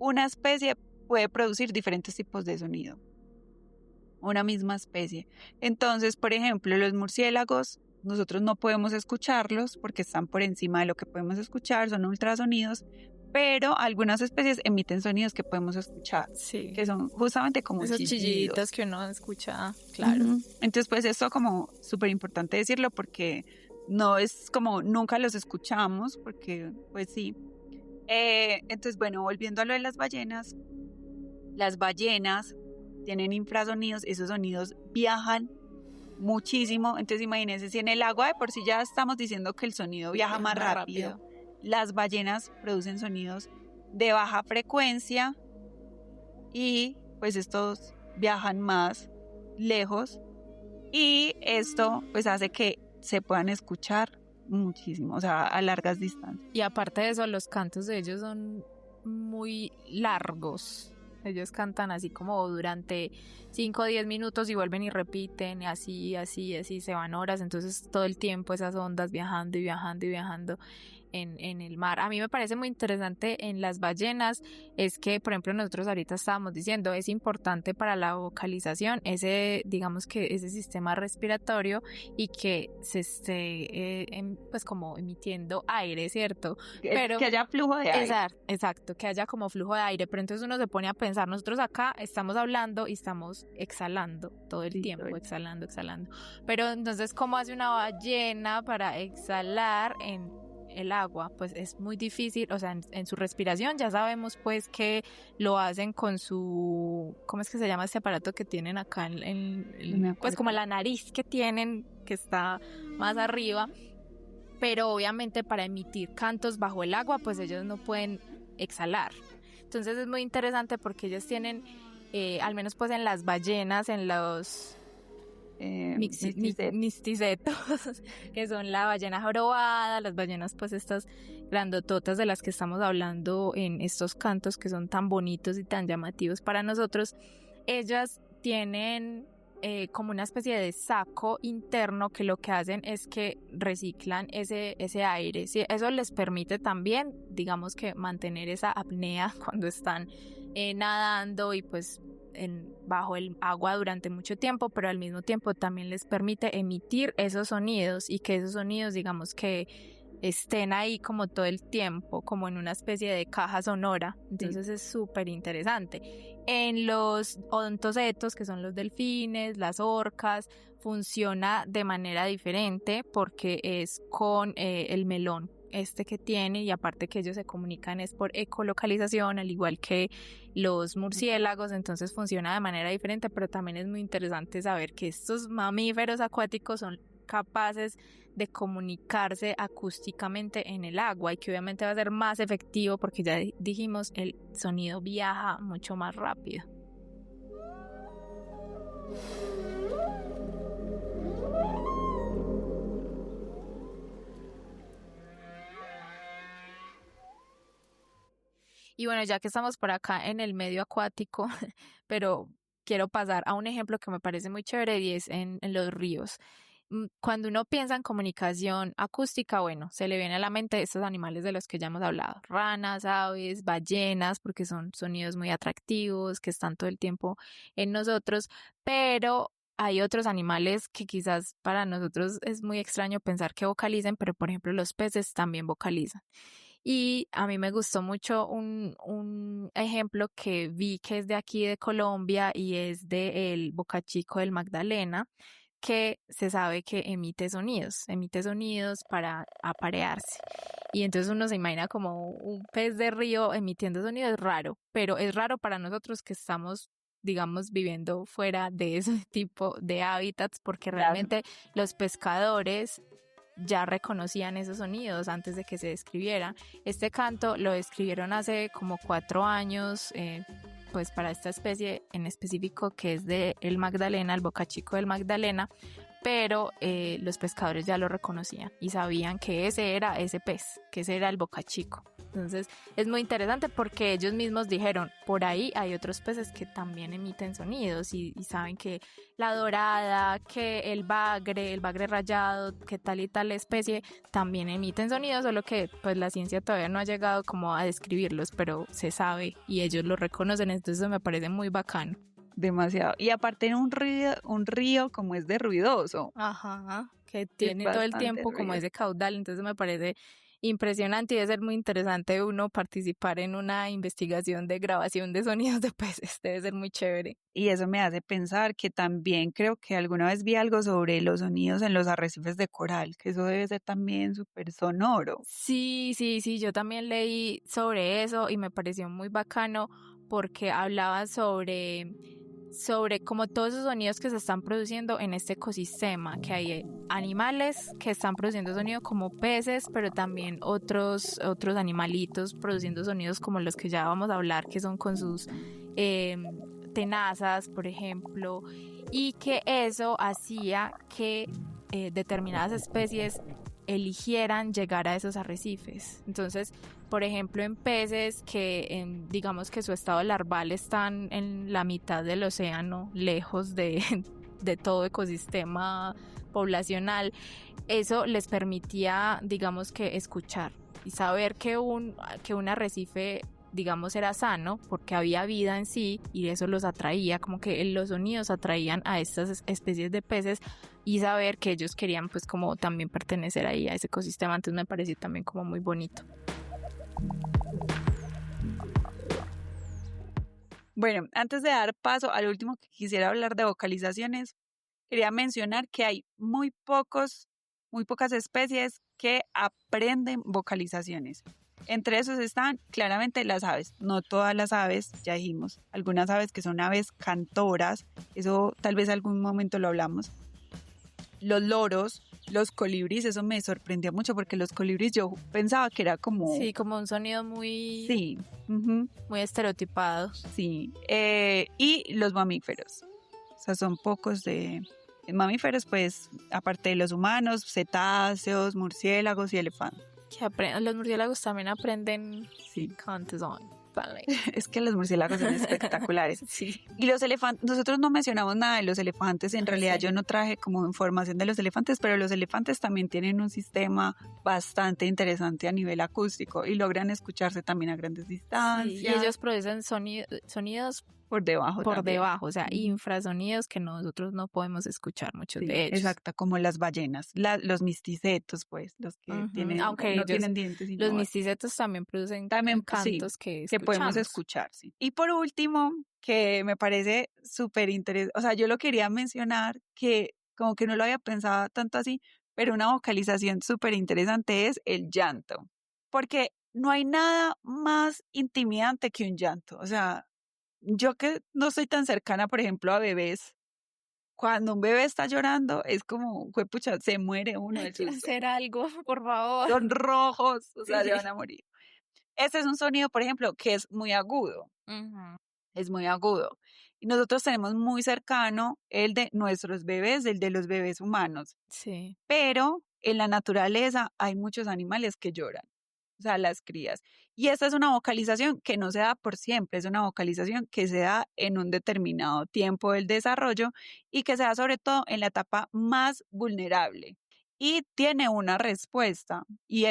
una especie puede producir diferentes tipos de sonido, una misma especie. Entonces, por ejemplo, los murciélagos, nosotros no podemos escucharlos porque están por encima de lo que podemos escuchar, son ultrasonidos, pero algunas especies emiten sonidos que podemos escuchar, Sí. que son justamente como Esos chilliditos chillidos. que uno escucha, claro. Ujú. Entonces, pues esto como súper importante decirlo porque no es como nunca los escuchamos, porque pues sí. Entonces, bueno, volviendo a lo de las ballenas tienen infrasonidos, esos sonidos viajan muchísimo. Entonces, imagínense, si en el agua de por sí ya estamos diciendo que el sonido viaja más rápido, las ballenas producen sonidos de baja frecuencia y pues estos viajan más lejos y esto pues hace que se puedan escuchar muchísimo, o sea, a largas distancias. Y aparte de eso, los cantos de ellos son muy largos. Ellos cantan así como durante 5 o 10 minutos y vuelven y repiten, y así, así, así, se van horas. Entonces todo el tiempo esas ondas viajando y viajando y viajando en el mar. A mí me parece muy interesante en las ballenas, es que, por ejemplo, nosotros ahorita estábamos diciendo, es importante para la vocalización ese, digamos que ese sistema respiratorio y que se esté, pues como emitiendo aire, ¿cierto? Pero Que haya flujo de aire. Exacto, que haya como flujo de aire, pero entonces uno se pone a pensar, nosotros acá estamos hablando y estamos exhalando todo el Sí, tiempo, todo el- exhalando, exhalando. Pero entonces, ¿cómo hace una ballena para exhalar en el agua? Pues es muy difícil, o sea, en su respiración ya sabemos pues que lo hacen con su, ¿cómo es que se llama este aparato que tienen acá No me pues acuerdo. como la nariz que tienen, que está más arriba? Pero obviamente para emitir cantos bajo el agua, pues ellos no pueden exhalar. Entonces es muy interesante porque ellos tienen, al menos pues en las ballenas, misticetos, que son la ballena jorobada, las ballenas pues estas grandototas de las que estamos hablando en estos cantos que son tan bonitos y tan llamativos para nosotros. Ellas tienen como una especie de saco interno que lo que hacen es que reciclan ese aire, ¿sí? Eso les permite también, digamos que mantener esa apnea cuando están nadando y pues bajo el agua durante mucho tiempo, pero al mismo tiempo también les permite emitir esos sonidos y que esos sonidos, digamos que estén ahí como todo el tiempo, como en una especie de caja sonora. Entonces es súper interesante. En los odontocetos, que son los delfines, las orcas, funciona de manera diferente porque es con el melón que tiene, y aparte que ellos se comunican es por ecolocalización, al igual que los murciélagos, entonces funciona de manera diferente, pero también es muy interesante saber que estos mamíferos acuáticos son capaces de comunicarse acústicamente en el agua y que obviamente va a ser más efectivo porque ya dijimos el sonido viaja mucho más rápido. Y bueno, ya que estamos por acá en el medio acuático, pero quiero pasar a un ejemplo que me parece muy chévere y es en los ríos. Cuando uno piensa en comunicación acústica, bueno, se le viene a la mente estos animales de los que ya hemos hablado, ranas, aves, ballenas, porque son sonidos muy atractivos, que están todo el tiempo en nosotros, pero hay otros animales que quizás para nosotros es muy extraño pensar que vocalicen, pero por ejemplo los peces también vocalizan. Y a mí me gustó mucho un ejemplo que vi que es de aquí de Colombia y es del bocachico del Magdalena, que se sabe que emite sonidos para aparearse. Y entonces uno se imagina como un pez de río emitiendo sonidos, es raro, pero es raro para nosotros que estamos, digamos, viviendo fuera de ese tipo de hábitats, porque realmente los pescadores ya reconocían esos sonidos antes de que se describiera. Este canto lo describieron hace como 4 años, pues para esta especie en específico que es de el Magdalena, el bocachico del Magdalena, pero los pescadores ya lo reconocían y sabían que ese era ese pez, que ese era el bocachico. Entonces es muy interesante porque ellos mismos dijeron, por ahí hay otros peces que también emiten sonidos y saben que la dorada, que el bagre rayado, que tal y tal especie también emiten sonidos, solo que pues la ciencia todavía no ha llegado como a describirlos, pero se sabe y ellos lo reconocen, entonces eso me parece muy bacano. Demasiado. Y aparte en un río como es de ruidoso. Ajá, que tiene todo el tiempo como ese caudal, entonces me parece impresionante y debe ser muy interesante uno participar en una investigación de grabación de sonidos de peces, debe ser muy chévere. Y eso me hace pensar que también creo que alguna vez vi algo sobre los sonidos en los arrecifes de coral, que eso debe ser también súper sonoro. Sí, yo también leí sobre eso y me pareció muy bacano porque hablaba sobre como todos esos sonidos que se están produciendo en este ecosistema, que hay animales que están produciendo sonido como peces, pero también otros animalitos produciendo sonidos como los que ya vamos a hablar, que son con sus tenazas, por ejemplo, y que eso hacía que determinadas especies eligieran llegar a esos arrecifes. Entonces, por ejemplo, en peces que digamos que su estado larval están en la mitad del océano, lejos de todo ecosistema poblacional, eso les permitía, digamos que escuchar y saber que un arrecife, digamos, era sano porque había vida en sí y eso los atraía, como que los sonidos atraían a estas especies de peces y saber que ellos querían pues como también pertenecer ahí a ese ecosistema, entonces me pareció también como muy bonito. Bueno, antes de dar paso al último que quisiera hablar de vocalizaciones, quería mencionar que hay muy pocas especies que aprenden vocalizaciones. Entre esos están claramente las aves, no todas las aves, ya dijimos, algunas aves que son aves cantoras, eso tal vez algún momento lo hablamos. Los loros, los colibríes, eso me sorprendió mucho porque los colibríes yo pensaba que era como... Sí, como un sonido muy... Sí. Muy estereotipado. Sí. Y los mamíferos. O sea, son pocos de En mamíferos, pues, aparte de los humanos, cetáceos, murciélagos y elefantes. Los murciélagos también aprenden Sí, cantos on. Vale. es que los murciélagos son espectaculares. Sí. Y los elefantes, nosotros no mencionamos nada de los elefantes, en realidad Sí. yo no traje como información de los elefantes, pero los elefantes también tienen un sistema bastante interesante a nivel acústico y logran escucharse también a grandes distancias. Sí, y ellos producen sonidos por debajo por también. debajo, o sea, Ujú. infrasonidos que nosotros no podemos escuchar muchos Sí, de ellos. exacto, como las ballenas, los misticetos, pues, los que Ujú, tienen, aunque no ellos- tienen dientes. Los misticetos también producen también, sí, cantos que que podemos escuchamos. escuchar, sí. Y por último, que me parece súper interesante, o sea, yo lo quería mencionar, que como que no lo había pensado tanto así, pero una vocalización súper interesante es el llanto, porque no hay nada más intimidante que un llanto, o sea, yo que no soy tan cercana, por ejemplo, a bebés, cuando un bebé está llorando, es como, juepucha, se muere uno Hay del que susto. hacer algo, por favor. Son rojos, o sea, Sí. se van a morir. Ese es un sonido, por ejemplo, que es muy agudo, Ujú. es muy agudo. Y nosotros tenemos muy cercano el de nuestros bebés, el de los bebés humanos. Sí. Pero en la naturaleza hay muchos animales que lloran, o sea, las crías. Y esta es una vocalización que no se da por siempre, es una vocalización que se da en un determinado tiempo del desarrollo y que se da sobre todo en la etapa más vulnerable. Y tiene una respuesta y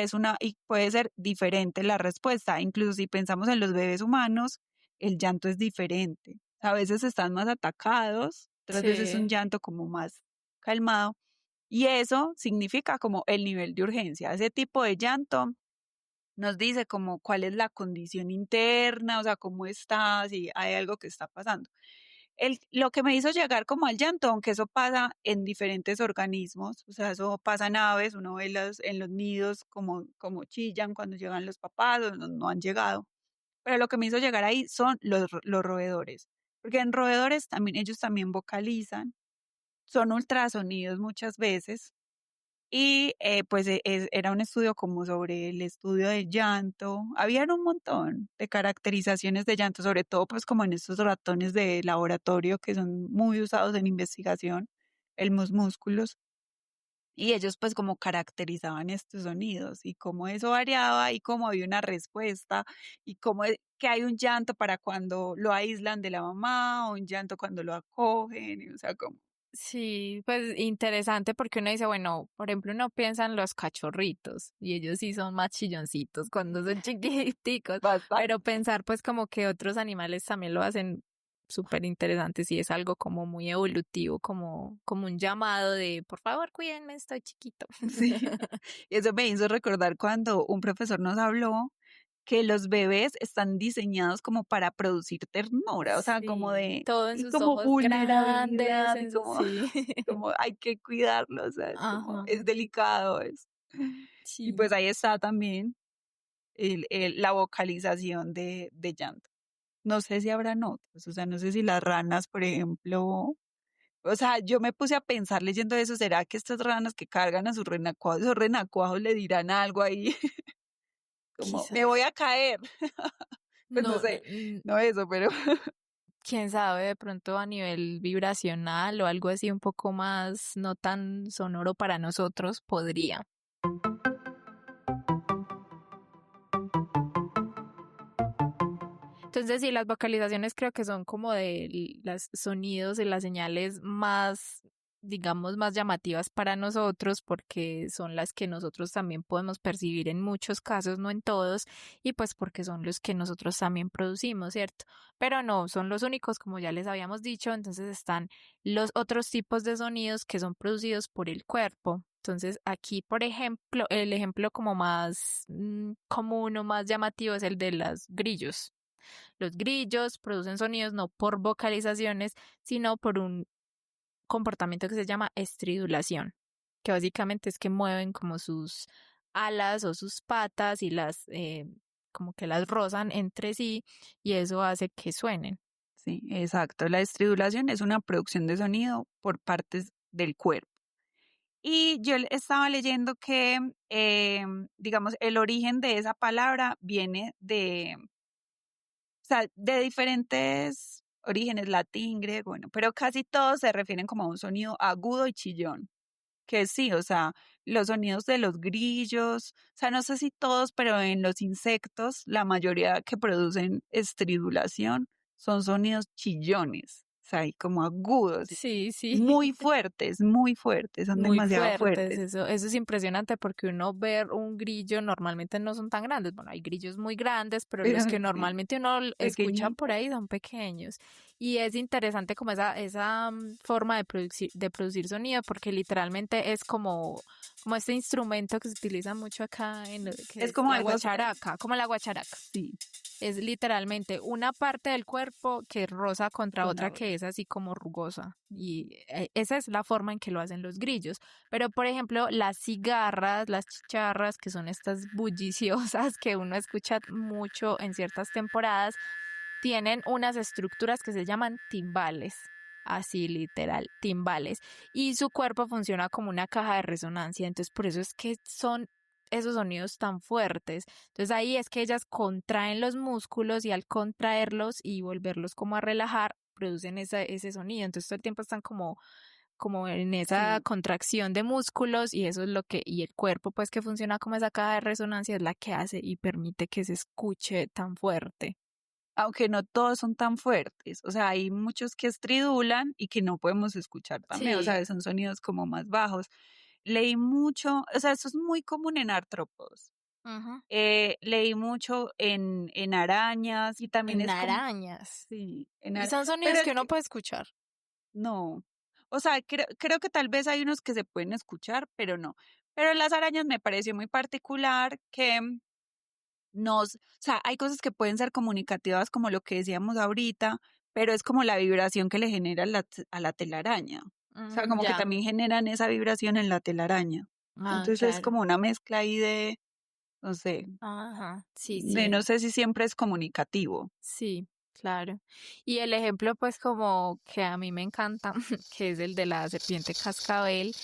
puede ser diferente la respuesta. Incluso si pensamos en los bebés humanos, el llanto es diferente. A veces están más atacados, otras veces un Sí. llanto como más calmado. Y eso significa como el nivel de urgencia. Ese tipo de llanto nos dice como cuál es la condición interna, o sea, cómo estás, si hay algo que está pasando. Lo que me hizo llegar como al llanto, aunque eso pasa en diferentes organismos, o sea, eso pasa en aves, uno ve en los nidos como chillan cuando llegan los papás o no han llegado. Pero lo que me hizo llegar ahí son los roedores, porque en roedores también ellos también vocalizan, son ultrasonidos muchas veces y pues era un estudio como sobre el estudio del llanto. Habían un montón de caracterizaciones de llanto, sobre todo pues como en estos ratones de laboratorio que son muy usados en investigación, los músculos. Y ellos pues como caracterizaban estos sonidos y cómo eso variaba y cómo había una respuesta y que hay un llanto para cuando lo aíslan de la mamá o un llanto cuando lo acogen, o sea, como Sí, pues interesante porque uno dice, bueno, por ejemplo, uno piensa en los cachorritos y ellos sí son más chilloncitos cuando son chiquiticos, bastante. pero pensar pues como que otros animales también lo hacen súper interesante, sí es algo como muy evolutivo, como un llamado de, por favor, cuídenme, estoy chiquito. Sí, y eso me hizo recordar cuando un profesor nos habló que los bebés están diseñados como para producir ternura, o sea, Sí, todo en y sus como ojos grandes, vulnerabilidad, y sí. como hay que cuidarlos, o sea, Ajá, es delicado eso. Y sí. pues ahí está también la vocalización de llanto. No sé si habrán otros, o sea, no sé si las ranas, por ejemplo, o sea, yo me puse a pensar leyendo eso, ¿será que estas ranas que cargan a sus renacuajos, esos renacuajos le dirán algo ahí? Como, me voy Quizás. a caer. Pues no No, sé, no eso, pero quién sabe, de pronto a nivel vibracional o algo así un poco más no tan sonoro para nosotros podría. Entonces, sí, las vocalizaciones creo que son como de los sonidos y las señales más, digamos, más llamativas para nosotros porque son las que nosotros también podemos percibir en muchos casos, no en todos, y pues porque son los que nosotros también producimos, ¿cierto? Pero no son los únicos, como ya les habíamos dicho, entonces están los otros tipos de sonidos que son producidos por el cuerpo. Entonces, aquí, por ejemplo, el ejemplo como más común o más llamativo es el de los grillos. Los grillos producen sonidos no por vocalizaciones, sino por un comportamiento que se llama estridulación, que básicamente es que mueven como sus alas o sus patas y como que las rozan entre sí y eso hace que suenen. sí, exacto. La estridulación es una producción de sonido por partes del cuerpo. Y yo estaba leyendo que, digamos, el origen de esa palabra viene o sea, de diferentes orígenes, latín, griego, bueno, pero casi todos se refieren como a un sonido agudo y chillón, que sí, o sea, los sonidos de los grillos, o sea, no sé si todos, pero en los insectos, la mayoría que producen estridulación son sonidos chillones, o sea, y como agudos, Sí, sí. muy fuertes, son Muy demasiado fuertes, fuertes. eso es impresionante porque uno ver un grillo normalmente no son tan grandes, bueno, hay grillos muy grandes, pero Pero los que sí, normalmente uno escucha por pequeñitos. ahí son pequeños. Y es interesante como esa forma de producir sonido porque literalmente es como este instrumento que se utiliza mucho acá que Es es como la algo, guacharaca, como la guacharaca. sí, Es literalmente una parte del cuerpo que roza contra con la otra otra. que es así como rugosa. Y esa es la forma en que lo hacen los grillos. Pero, por ejemplo, las cigarras, las chicharras, que son estas bulliciosas que uno escucha mucho en ciertas temporadas, tienen unas estructuras que se llaman timbales. Así literal, timbales. Y su cuerpo funciona como una caja de resonancia. Entonces, por eso es que son esos sonidos tan fuertes. Entonces ahí es que ellas contraen los músculos y al contraerlos y volverlos como a relajar, producen ese sonido. Entonces todo el tiempo están como en esa Sí. contracción de músculos y eso es lo que, y el cuerpo pues que funciona como esa caja de resonancia es la que hace y permite que se escuche tan fuerte. Aunque no todos son tan fuertes, o sea, hay muchos que estridulan y que no podemos escuchar también, o Sí. sea, son sonidos como más bajos. Leí mucho, o sea, eso es muy común en artrópodos. Ujú. Leí mucho en arañas y también En es como, arañas. sí, Y son pero sonidos que es uno que puede escuchar. no, o sea, creo que tal vez hay unos que se pueden escuchar, pero no. Pero en las arañas me pareció muy particular que o sea, hay cosas que pueden ser comunicativas como lo que decíamos ahorita, pero es como la vibración que le genera a la telaraña. O sea, como que Ya. también generan esa vibración en la telaraña. Ah, Entonces es claro. como una mezcla ahí de, no sé, Ajá. Sí, de sí. no sé si siempre es comunicativo. Sí, claro. Y el ejemplo, pues, como que a mí me encanta, que es el de la serpiente cascabel,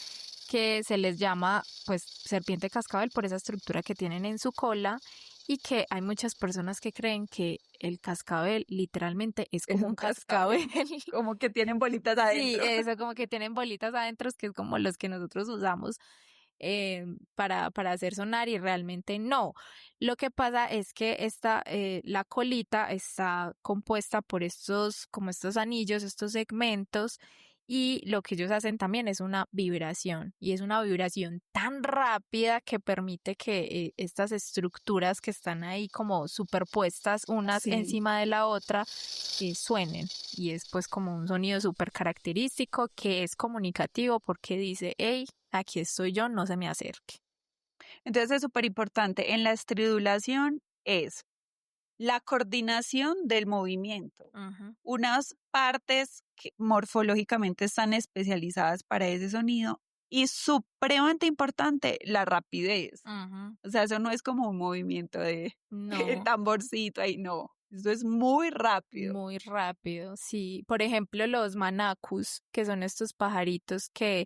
que se les llama, pues, serpiente cascabel por esa estructura que tienen en su cola y que hay muchas personas que creen que el cascabel literalmente es Es como un un cascabel. cascabel, como que tienen bolitas Sí, adentro. eso como que tienen bolitas adentro, que es como los que nosotros usamos para hacer sonar y realmente no. Lo que pasa es que la colita está compuesta por como estos anillos, estos segmentos, y lo que ellos hacen también es una vibración, y es una vibración tan rápida que permite que estas estructuras que están ahí como superpuestas unas Sí. encima de la otra suenen. Y es pues como un sonido súper característico que es comunicativo porque dice, hey, aquí estoy yo, no se me acerque. Entonces es súper importante. En la estridulación es la coordinación del movimiento. Ujú, Unas partes que morfológicamente están especializadas para ese sonido y supremamente importante, la rapidez. ujú. O sea, eso no es como un movimiento de el No, tamborcito ahí, no. Eso es muy rápido. muy rápido, sí. Por ejemplo, los manacus, que son estos pajaritos que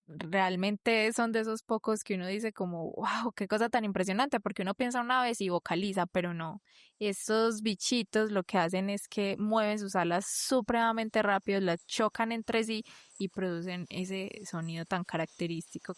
realmente son de esos pocos que uno dice como, wow, qué cosa tan impresionante, porque uno piensa una vez y vocaliza, pero no. Estos bichitos lo que hacen es que mueven sus alas supremamente rápido, las chocan entre sí y producen ese sonido tan característico.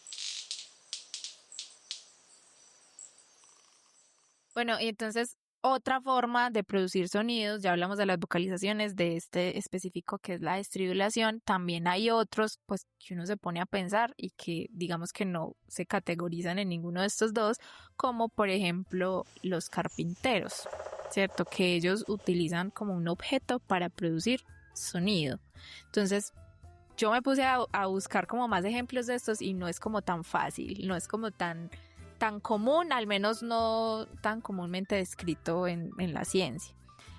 Bueno, y entonces otra forma de producir sonidos, ya hablamos de las vocalizaciones, de este específico que es la estridulación, también hay otros pues que uno se pone a pensar y que digamos que no se categorizan en ninguno de estos dos, como por ejemplo los carpinteros, ¿cierto? Que ellos utilizan como un objeto para producir sonido. Entonces, yo me puse a buscar como más ejemplos de estos y no es como tan fácil, no es como tan común, al menos no tan comúnmente descrito en la ciencia.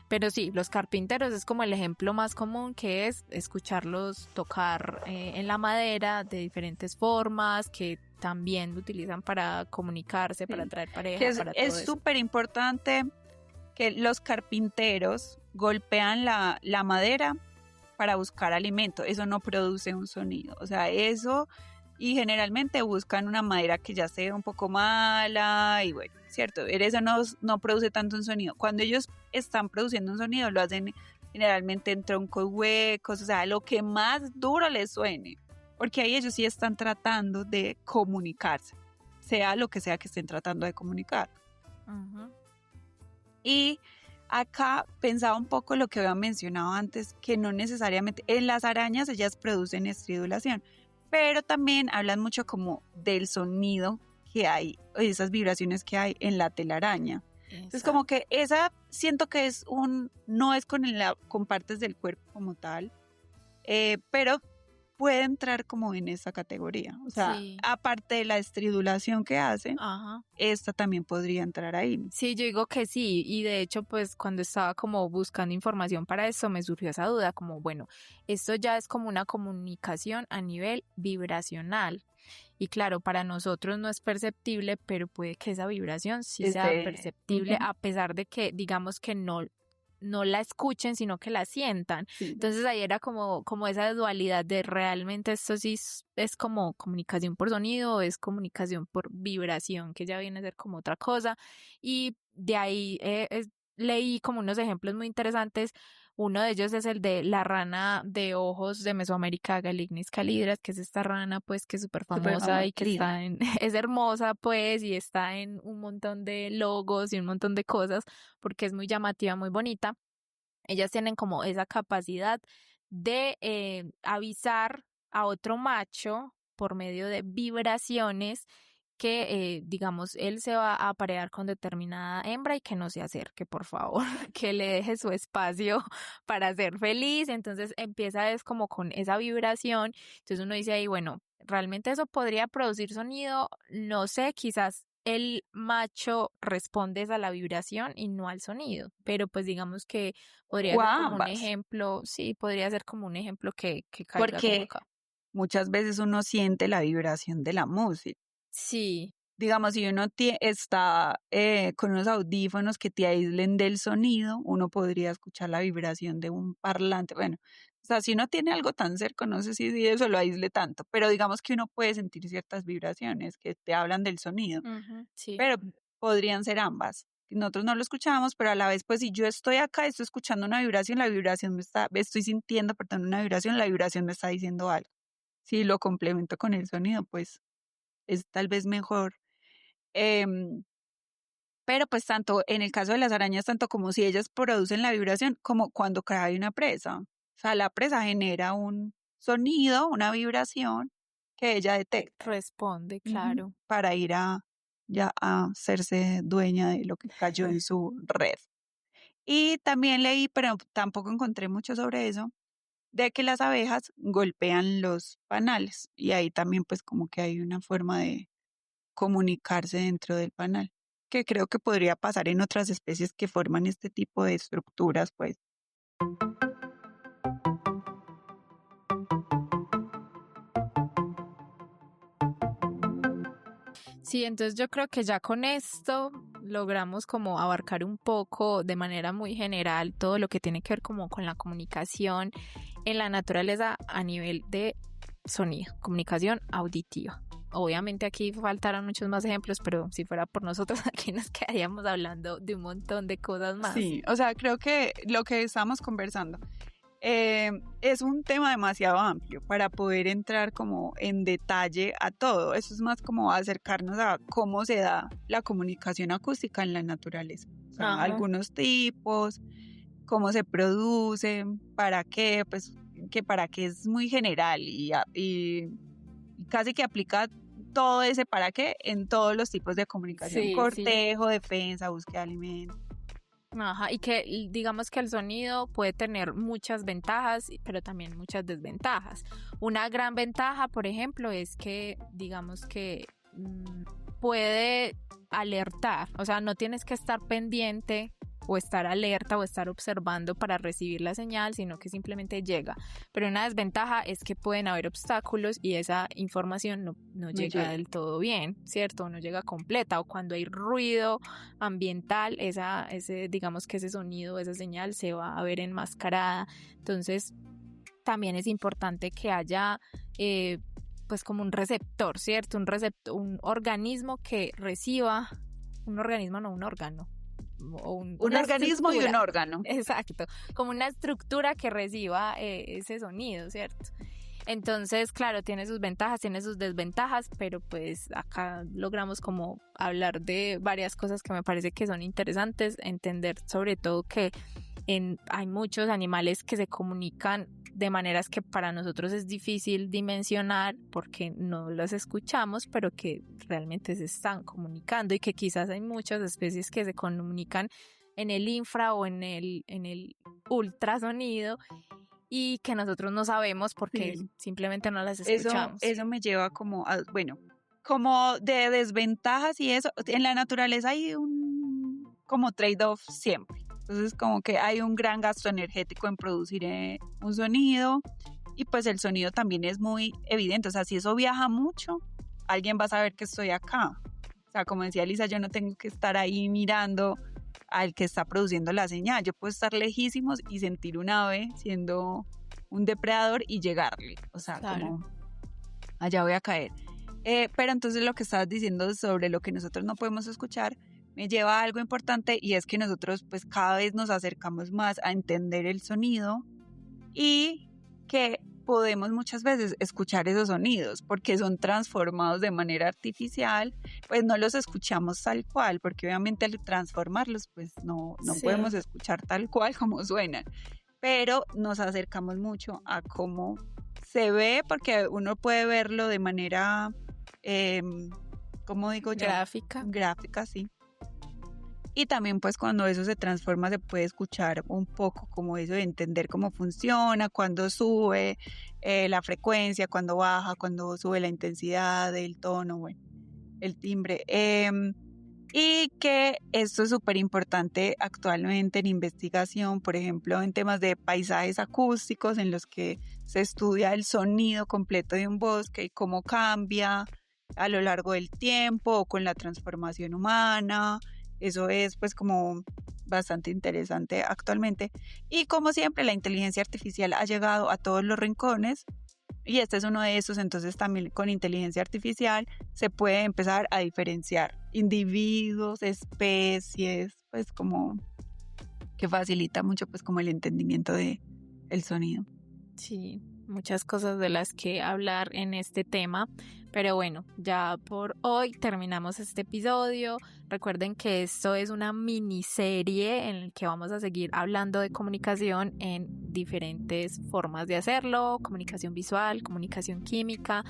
Pero sí, los carpinteros es como el ejemplo más común, que es escucharlos tocar en la madera de diferentes formas, que también lo utilizan para comunicarse, para Sí. atraer Que pareja, para es todo eso. súper importante que los carpinteros golpean la madera para buscar alimento. Eso no produce un sonido. O sea, eso, y generalmente buscan una madera que ya sea un poco mala y bueno, cierto, eso no produce tanto un sonido. Cuando ellos están produciendo un sonido, lo hacen generalmente en troncos huecos, o sea, lo que más duro les suene, porque ahí ellos sí están tratando de comunicarse, sea lo que sea que estén tratando de comunicar. Ujú. Y acá pensaba un poco lo que había mencionado antes, que no necesariamente, en las arañas ellas producen estridulación, pero también hablan mucho como del sonido que hay, esas vibraciones que hay en la telaraña. Entonces como que esa siento que no es con partes del cuerpo como tal, pero puede entrar como en esa categoría. O sea, Sí. aparte de la estridulación que hacen, Ajá. esta también podría entrar ahí. Sí, yo digo que sí, y de hecho, pues cuando estaba como buscando información para esto, me surgió esa duda, como bueno, esto ya es como una comunicación a nivel vibracional. Y claro, para nosotros no es perceptible, pero puede que esa vibración sí sea perceptible, Ujú. a pesar de que digamos que no la escuchen, sino que la sientan. Sí. Entonces ahí era como esa dualidad de realmente esto sí es como comunicación por sonido o es comunicación por vibración, que ya viene a ser como otra cosa. Y de ahí leí como unos ejemplos muy interesantes. Uno de ellos es el de la rana de ojos de Mesoamérica, Galignis calidras, que es esta rana pues que es súper famosa y que está es hermosa pues y está en un montón de logos y un montón de cosas porque es muy llamativa, muy bonita. Ellas tienen como esa capacidad de avisar a otro macho por medio de vibraciones que, digamos, él se va a aparear con determinada hembra y que no se acerque, por favor, que le deje su espacio para ser feliz. Entonces empieza es como con esa vibración. Entonces uno dice ahí, bueno, realmente eso podría producir sonido, no sé, quizás el macho responde a la vibración y no al sonido, pero pues digamos que podría O ser a como un ambas, ejemplo, sí, podría ser como un ejemplo que caiga como porque acá. muchas veces uno siente la vibración de la música. Sí, Digamos, si uno está con unos audífonos que te aíslen del sonido, uno podría escuchar la vibración de un parlante. Bueno, o sea, si uno tiene algo tan cerca, no sé si eso lo aísle tanto, pero digamos que uno puede sentir ciertas vibraciones que te hablan del sonido, ujú, sí. pero podrían ser ambas. Nosotros no lo escuchamos, pero a la vez, pues si yo estoy acá, estoy escuchando una vibración, estoy sintiendo, perdón, una vibración, la vibración me está diciendo algo. Si lo complemento con el sonido, pues es tal vez mejor. Em, pero pues tanto en el caso de las arañas, tanto como si ellas producen la vibración, como cuando cae una presa. O sea, la presa genera un sonido, una vibración que ella detecta. Responde, Ujú. claro. Para ir ya a hacerse dueña de lo que cayó en su red. Y también leí, pero tampoco encontré mucho sobre eso, de que las abejas golpean los panales. Y ahí también pues como que hay una forma de comunicarse dentro del panal, que creo que podría pasar en otras especies que forman este tipo de estructuras, pues. Sí, entonces yo creo que ya con esto logramos como abarcar un poco de manera muy general todo lo que tiene que ver como con la comunicación en la naturaleza a nivel de sonido, comunicación auditiva. Obviamente aquí faltaron muchos más ejemplos, pero si fuera por nosotros aquí nos quedaríamos hablando de un montón de cosas más. Sí, o sea, creo que lo que estamos conversando es un tema demasiado amplio para poder entrar como en detalle a todo. Eso es más como acercarnos a cómo se da la comunicación acústica en la naturaleza. O sea, Ajá. algunos tipos, cómo se producen, para qué, pues que para qué es muy general y casi que aplica todo ese para qué en todos los tipos de comunicación. Sí, sí. Cortejo, defensa, búsqueda de alimentos. Ajá, y que digamos que el sonido puede tener muchas ventajas, pero también muchas desventajas. Una gran ventaja, por ejemplo, es que digamos que puede alertar, o sea, no tienes que estar pendiente o estar alerta o estar observando para recibir la señal, sino que simplemente llega. Pero una desventaja es que pueden haber obstáculos y esa información no llega del todo bien, ¿cierto? No llega completa, o cuando hay ruido ambiental, digamos que ese sonido, esa señal se va a ver enmascarada. Entonces, también es importante que haya pues como un receptor, ¿cierto? Un organismo que reciba, un organismo, no un órgano. un organismo y un órgano. Exacto, como una estructura que reciba ese sonido, ¿cierto? Entonces, claro, tiene sus ventajas, tiene sus desventajas, pero pues acá logramos como hablar de varias cosas que me parece que son interesantes, entender sobre todo que hay muchos animales que se comunican de maneras que para nosotros es difícil dimensionar porque no los escuchamos, pero que realmente se están comunicando, y que quizás hay muchas especies que se comunican en el infra o en el ultrasonido y que nosotros no sabemos porque simplemente no las escuchamos. Eso me lleva como como de desventajas, y eso. En la naturaleza hay un como trade-off siempre. Entonces como que hay un gran gasto energético en producir un sonido, y pues el sonido también es muy evidente. O sea, si eso viaja mucho, alguien va a saber que estoy acá. O sea, como decía Lisa, yo no tengo que estar ahí mirando al que está produciendo la señal. Yo puedo estar lejísimos y sentir un ave siendo un depredador y llegarle. O sea, claro, como allá voy a caer. Pero entonces lo que estabas diciendo sobre lo que nosotros no podemos escuchar me lleva a algo importante, y es que nosotros pues cada vez nos acercamos más a entender el sonido, y que podemos muchas veces escuchar esos sonidos porque son transformados de manera artificial. Pues no los escuchamos tal cual, porque obviamente al transformarlos pues no podemos escuchar tal cual como suenan, pero nos acercamos mucho a cómo se ve, porque uno puede verlo de manera, ¿cómo digo yo? Gráfica, sí. Y también pues cuando eso se transforma se puede escuchar un poco como eso de entender cómo funciona, cuando sube la frecuencia, cuando baja, cuando sube la intensidad, el tono, bueno, el timbre. Y que esto es súper importante actualmente en investigación, por ejemplo, en temas de paisajes acústicos, en los que se estudia el sonido completo de un bosque y cómo cambia a lo largo del tiempo o con la transformación humana. Eso es pues como bastante interesante actualmente. Y como siempre, la inteligencia artificial ha llegado a todos los rincones, y este es uno de esos. Entonces también con inteligencia artificial se puede empezar a diferenciar individuos, especies, pues como que facilita mucho pues como el entendimiento de el sonido. Sí, muchas cosas de las que hablar en este tema, pero bueno, ya por hoy terminamos este episodio. Recuerden que esto es una miniserie en la que vamos a seguir hablando de comunicación en diferentes formas de hacerlo: comunicación visual, comunicación química.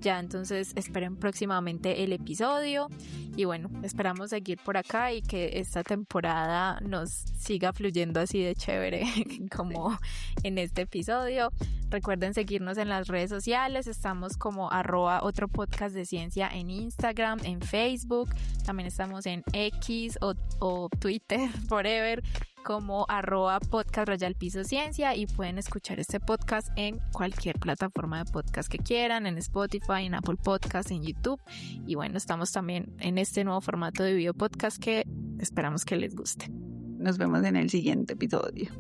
Ya entonces esperen próximamente el episodio, y bueno, esperamos seguir por acá y que esta temporada nos siga fluyendo así de chévere como en este episodio. Recuerden seguirnos en las redes sociales, estamos como @otropodcastdeciencia en Instagram, en Facebook, también estamos en X o Twitter, forever, como @podcast_ciencia, y pueden escuchar este podcast en cualquier plataforma de podcast que quieran, en Spotify, en Apple Podcasts, en YouTube. Y bueno, estamos también en este nuevo formato de video podcast que esperamos que les guste. Nos vemos en el siguiente episodio.